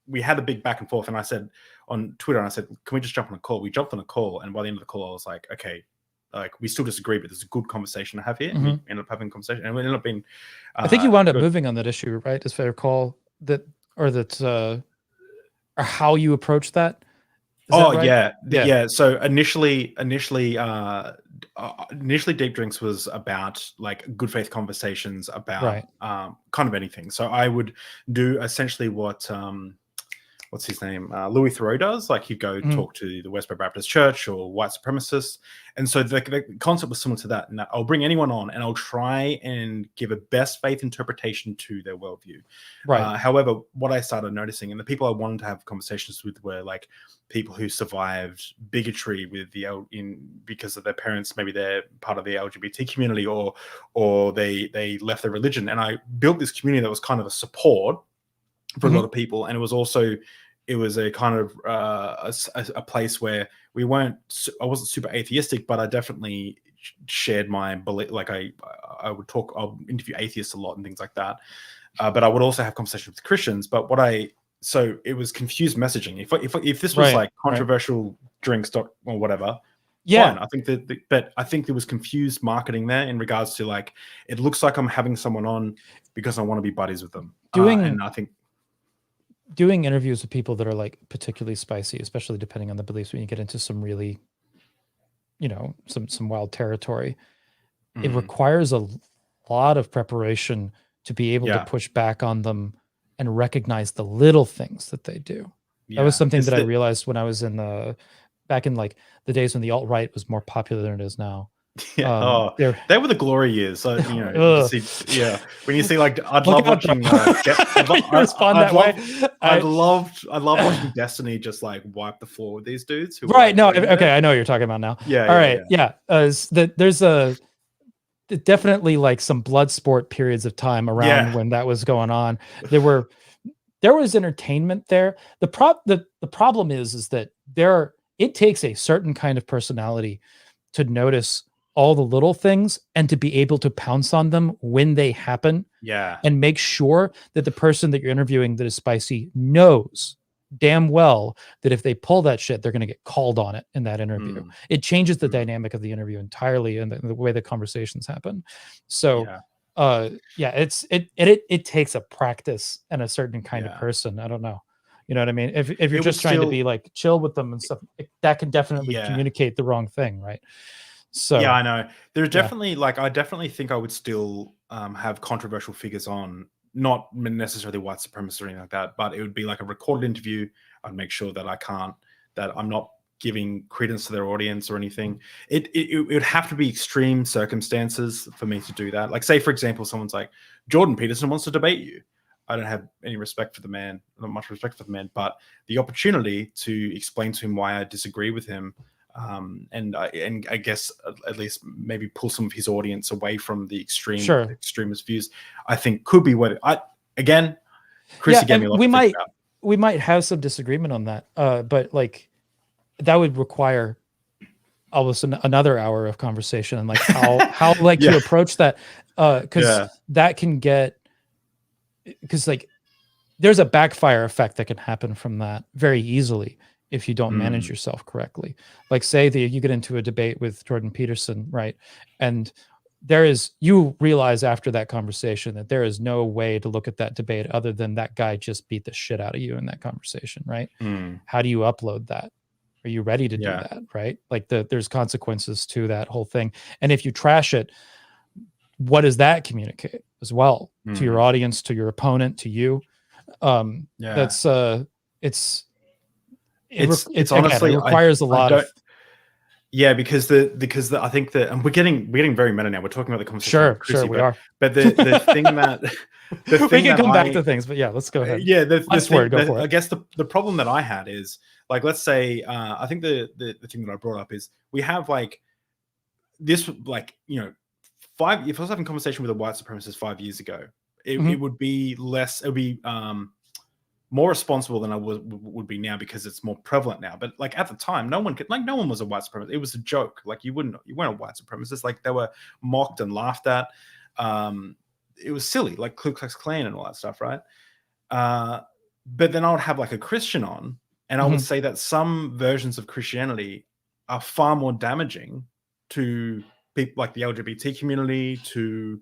we had a big back and forth, and I said on Twitter, and I said, can we just jump on a call? We jumped on a call, and by the end of the call, I was like, okay, like we still disagree, but there's a good conversation to have here. And we ended up having a conversation, and we ended up being
I think you wound up moving on that issue, right? As I recall, or how you approached that. Right?
Yeah. So initially, Deep Drinks was about like good faith conversations about kind of anything. So I would do essentially what what's his name, Louis Theroux does. Like he'd go talk to the Westboro Baptist Church or white supremacists, and so the concept was similar to that. And I'll bring anyone on, and I'll try and give a best faith interpretation to their worldview. Right. However, what I started noticing, and the people I wanted to have conversations with were like people who survived bigotry with because of their parents, maybe they're part of the LGBT community, or they left their religion. And I built this community that was kind of a support for a lot of people, and it was a kind of a place where I wasn't super atheistic, but I definitely shared my belief. Like I'll interview atheists a lot and things like that, but I would also have conversations with Christians. But so it was confused messaging. If this was like controversial drinks or whatever, fine. I think but I think there was confused marketing there in regards to like, it looks like I'm having someone on because I want to be buddies with them. And I think
doing interviews with people that are like particularly spicy, especially depending on the beliefs, when you get into some really, some wild territory, it requires a lot of preparation to be able to push back on them and recognize the little things that they do. That was something that I realized when I was back in like the days when the alt-right was more popular than it is now.
They were the glory years. So when you see like, I'd love watching. I loved watching Destiny just like wipe the floor with these dudes. Who
I know what you're talking about now. There's definitely like some blood sport periods of time around when that was going on. There was entertainment there. The problem is that it takes a certain kind of personality to notice all the little things and to be able to pounce on them when they happen.
Yeah.
And make sure that the person that you're interviewing that is spicy knows damn well that if they pull that shit, they're going to get called on it in that interview. It changes the dynamic of the interview entirely and the way the conversations happen. So, it takes a practice and a certain kind of person. I don't know. You know what I mean? If you're just trying to be like chill with them and stuff, that can definitely communicate the wrong thing, right? So
yeah, I know. There's definitely I definitely think I would still have controversial figures on, not necessarily white supremacists or anything like that, but it would be like a recorded interview. I'd make sure that I'm not giving credence to their audience or anything. It would have to be extreme circumstances for me to do that. Like, say, for example, someone's like, Jordan Peterson wants to debate you. I don't have any respect for the man, not much respect for the man, but the opportunity to explain to him why I disagree with him, and I guess at least maybe pull some of his audience away from the extremist views, I think could be what Chrissy gave me a lot to think about.
We might have some disagreement on that, but like that would require almost another hour of conversation and like how to approach that, because that can get, because like there's a backfire effect that can happen from that very easily if you don't manage yourself correctly. Like, say that you get into a debate with Jordan Peterson, right? And you realize after that conversation that there is no way to look at that debate other than that guy just beat the shit out of you in that conversation, right? How do you upload that? Are you ready to do that, right? Like there's consequences to that whole thing. And if you trash it, what does that communicate as well to your audience, to your opponent, to you? That's it's honestly, it requires a lot of
because I think that, and we're getting very meta now. We're talking about the conversation.
Sure, we are.
But the thing that
we can come back to things, but let's go ahead.
Go for it. I guess the problem that I had is, like, let's say, I think the thing that I brought up is we have like this, like, if I was having a conversation with a white supremacist 5 years ago, it would be less. It would be more responsible than I would be now, because it's more prevalent now. But like at the time, no one was a white supremacist. It was a joke. Like you weren't a white supremacist. Like they were mocked and laughed at. It was silly, like Ku Klux Klan and all that stuff, right? But then I would have like a Christian on, and I would say that some versions of Christianity are far more damaging to people like the LGBT community, to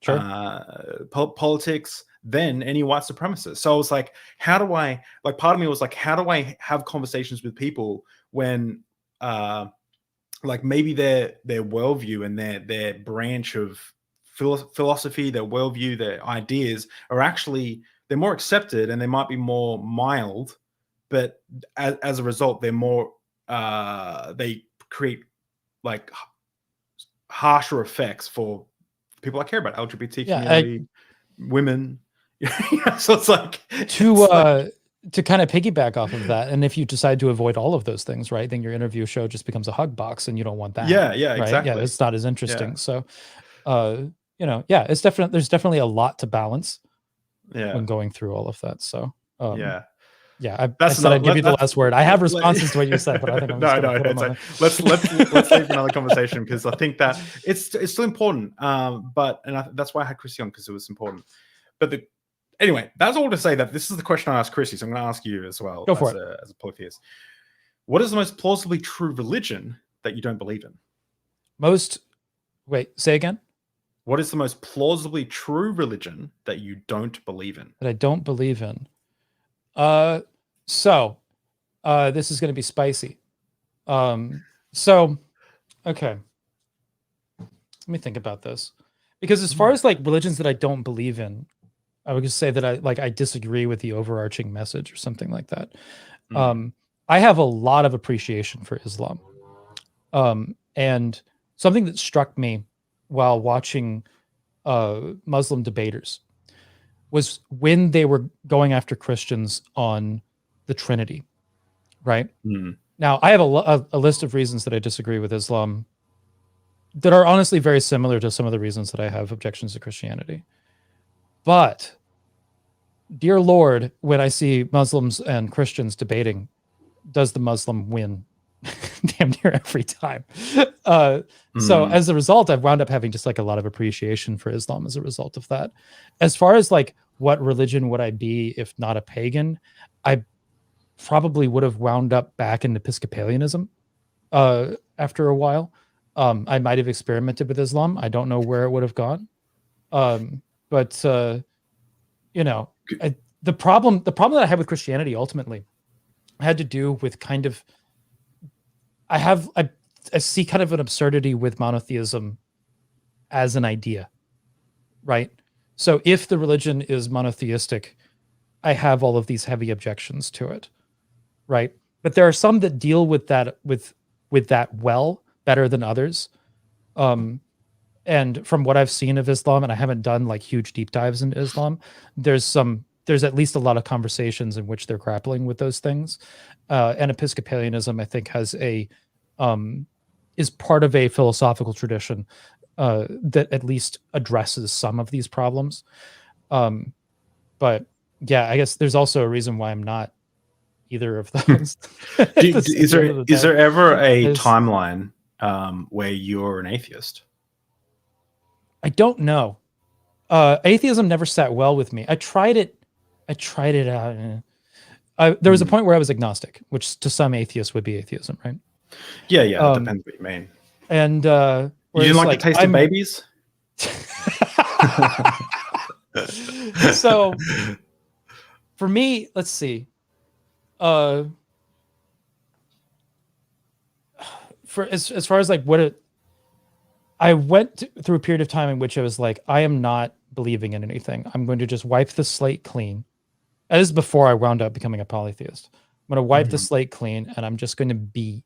politics, than any white supremacist. So I was like, part of me was like, how do I have conversations with people when like maybe their worldview and their branch of philosophy, their worldview, their ideas are actually, they're more accepted and they might be more mild, but as a result, they're more they create like harsher effects for people I care about, LGBT community, women. So it's like to kind of piggyback off of that, and if you decide to avoid all of those things, right, then your interview show just becomes a hug box, and you don't want that. Right? Exactly.
It's not as interesting. So it's there's definitely a lot to balance when going through all of that. So I said I'd give you the last word. I have responses to what you said, but I think I'm just gonna put them on.
Let's leave another conversation, because I think that it's still important. That's why I had Chrissy on, because it was important. But anyway, that's all to say that this is the question I asked Chrissy, so I'm going to ask you as well.
Go for it.
As a polytheist. What is the most plausibly true religion that you don't believe in?
Wait, say again?
What is the most plausibly true religion that you don't believe in?
That I don't believe in. This is going to be spicy. Okay. Let me think about this. Because as far as like religions that I don't believe in, I would just say that I disagree with the overarching message or something like that. I have a lot of appreciation for Islam. And something that struck me while watching Muslim debaters was when they were going after Christians on the Trinity, right? Now, I have a list of reasons that I disagree with Islam that are honestly very similar to some of the reasons that I have objections to Christianity. But, dear Lord, when I see Muslims and Christians debating, does the Muslim win damn near every time? So as a result, I've wound up having just like a lot of appreciation for Islam as a result of that. As far as like what religion would I be if not a pagan, probably would have wound up back in Episcopalianism after a while. I might have experimented with Islam. I don't know where it would have gone. But you know, the problem that I had with Christianity ultimately had to do with kind of I see kind of an absurdity with monotheism as an idea, right? So if the religion is monotheistic, I have all of these heavy objections to it, right? But there are some that deal with that with that well better than others. And from what I've seen of Islam, and I haven't done like huge deep dives into Islam, there's at least a lot of conversations in which they're grappling with those things. And Episcopalianism, I think, has is part of a philosophical tradition that at least addresses some of these problems. But yeah, I guess there's also a reason why I'm not either of those.
Is there ever a timeline where you're an atheist?
I don't know. Atheism never sat well with me. I tried it out. There was a point where I was agnostic, which to some atheists would be atheism, right?
Yeah, it depends what you mean.
And
you didn't like the taste of babies?
So for me, let's see. For as far as like I went through a period of time in which I was like, I am not believing in anything. I'm going to just wipe the slate clean. That is before I wound up becoming a polytheist. I'm going to wipe the slate clean, and I'm just going to be,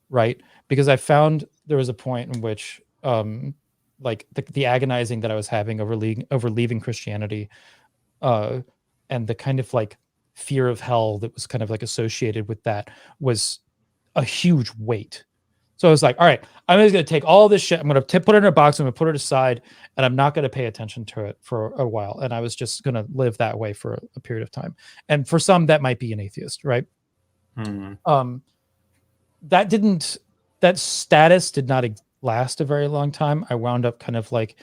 right? Because I found there was a point in which like the agonizing that I was having over leaving Christianity, and the kind of like fear of hell that was kind of like associated with that was a huge weight. So I was like, all right, I'm just going to take all this shit. I'm going to put it in a box. I'm going to put it aside, and I'm not going to pay attention to it for a while. And I was just going to live that way for a period of time. And for some, that might be an atheist, right? That status did not last a very long time. I wound up kind of like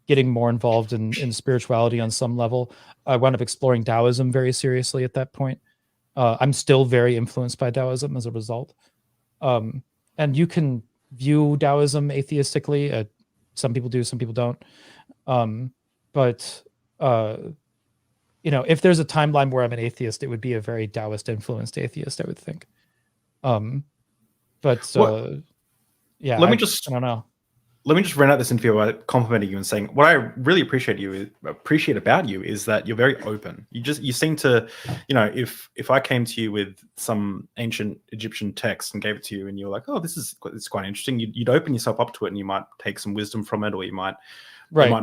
getting more involved in spirituality on some level. I wound up exploring Taoism very seriously at that point. I'm still very influenced by Taoism as a result. And you can view Taoism atheistically. Some people do, some people don't. But if there's a timeline where I'm an atheist, it would be a very Taoist influenced atheist, I would think. Yeah, I don't know.
Let me just run out this interview by complimenting you and saying what I really appreciate about you is that you're very open. You seem to, if I came to you with some ancient Egyptian text and gave it to you and you're like, oh, it's quite interesting, you'd open yourself up to it and you might take some wisdom from it, or it might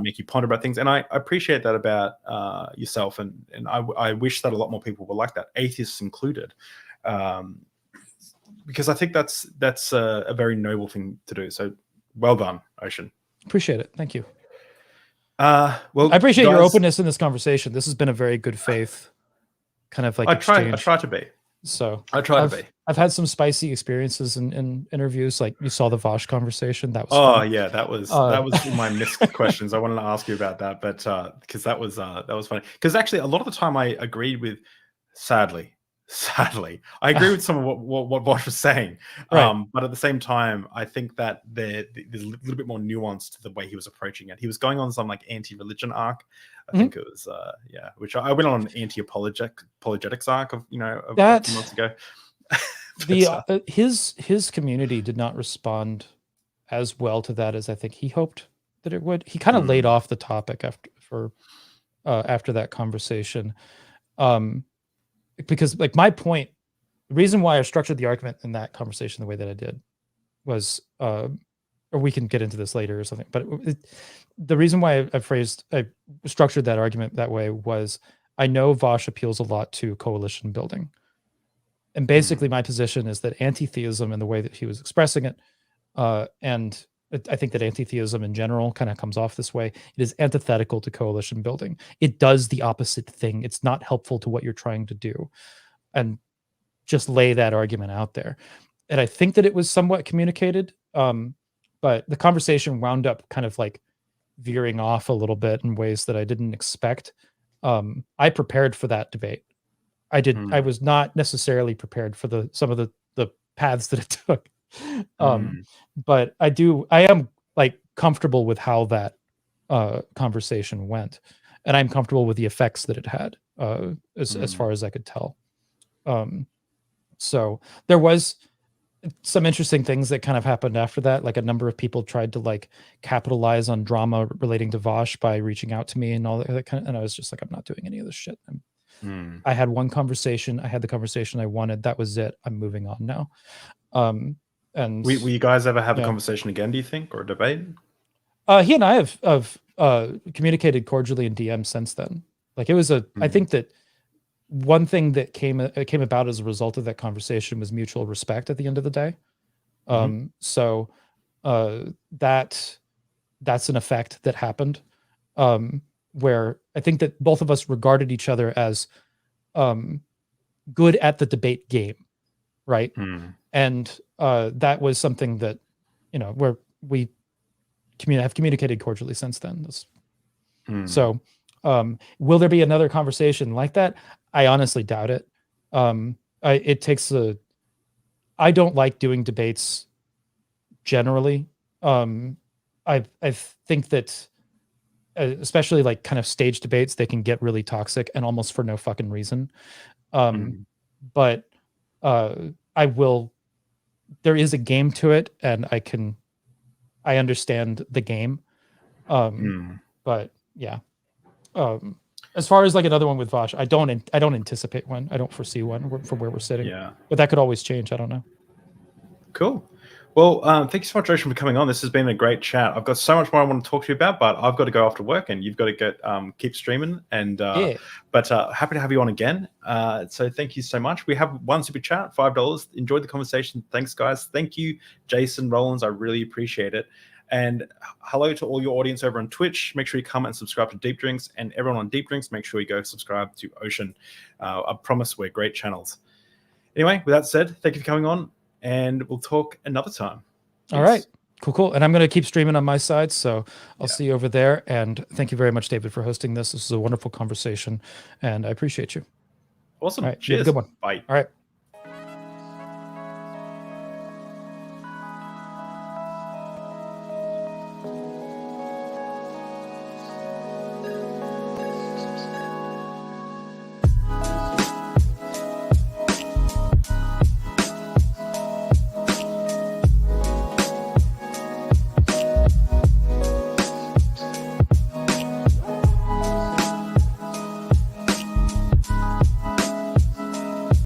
make you ponder about things. And I appreciate that about yourself, and I wish that a lot more people were like that, atheists included. Because I think that's a very noble thing to do. So well done, Ocean.
Appreciate it. Thank you.
Well,
I appreciate your openness in this conversation. This has been a very good faith kind of like exchange.
I try to be.
So
I try to be.
I've had some spicy experiences in interviews. Like you saw the Vosh conversation. That was
fun. Yeah, that was my missed questions. I wanted to ask you about that, but because that was funny. Because actually, a lot of the time I agreed with, sadly, I agree with some of what Vosh was saying, right. But at the same time, I think that there's a little bit more nuance to the way he was approaching it. He was going on some like anti-religion arc. I think it was, which I went on an anti-apologetics arc of a few months ago.
His community did not respond as well to that as I think he hoped that it would. He kind of laid off the topic after that conversation. Because like my point, the reason why I structured the argument in that conversation the way that I did was, or we can get into this later or something, but the reason why I structured that argument that way was I know Vosh appeals a lot to coalition building. And basically my position is that anti-theism and the way that he was expressing it, and I think that anti-theism in general kind of comes off this way. It is antithetical to coalition building. It does the opposite thing. It's not helpful to what you're trying to do. And just lay that argument out there. And I think that it was somewhat communicated, but the conversation wound up kind of like veering off a little bit in ways that I didn't expect. I prepared for that debate. I was not necessarily prepared for some of the paths that it took. But I am like comfortable with how that conversation went, and I'm comfortable with the effects that it had, as far as I could tell. So there was some interesting things that kind of happened after that. Like a number of people tried to like capitalize on drama relating to Vosh by reaching out to me and all that kind of, and I was just like, I'm not doing any of this shit. I had one conversation. I had the conversation I wanted. That was it. I'm moving on now. And
will you guys ever have a conversation again, do you think, or a debate?
He and I have communicated cordially in DM since then. Like it was I think that one thing that came about as a result of that conversation was mutual respect at the end of the day. So that's an effect that happened, where I think that both of us regarded each other as good at the debate game, right? And that was something that, where we have communicated cordially since then. So will there be another conversation like that? I honestly doubt it. I don't like doing debates generally. I think that especially like kind of stage debates, they can get really toxic and almost for no fucking reason. But there is a game to it, and I understand the game. But yeah. As far as like another one with Vosh, I don't anticipate one. I don't foresee one from where we're sitting.
Yeah.
But that could always change. I don't know.
Cool. Well, thank you so much, Ocean, for coming on. This has been a great chat. I've got so much more I want to talk to you about, but I've got to go off to work, and you've got to keep streaming. And but happy to have you on again. So thank you so much. We have one super chat, $5. Enjoyed the conversation. Thanks, guys. Thank you, Jason Rollins. I really appreciate it. And hello to all your audience over on Twitch. Make sure you comment and subscribe to Deep Drinks, and everyone on Deep Drinks, make sure you go subscribe to Ocean. I promise we're great channels. Anyway, with that said, thank you for coming on, and we'll talk another time.
All right. Cool. And I'm going to keep streaming on my side, so I'll see you over there. And thank you very much, David, for hosting this. This is a wonderful conversation, and I appreciate you.
Awesome.
All right,
Cheers.
Good one.
Bye.
All right.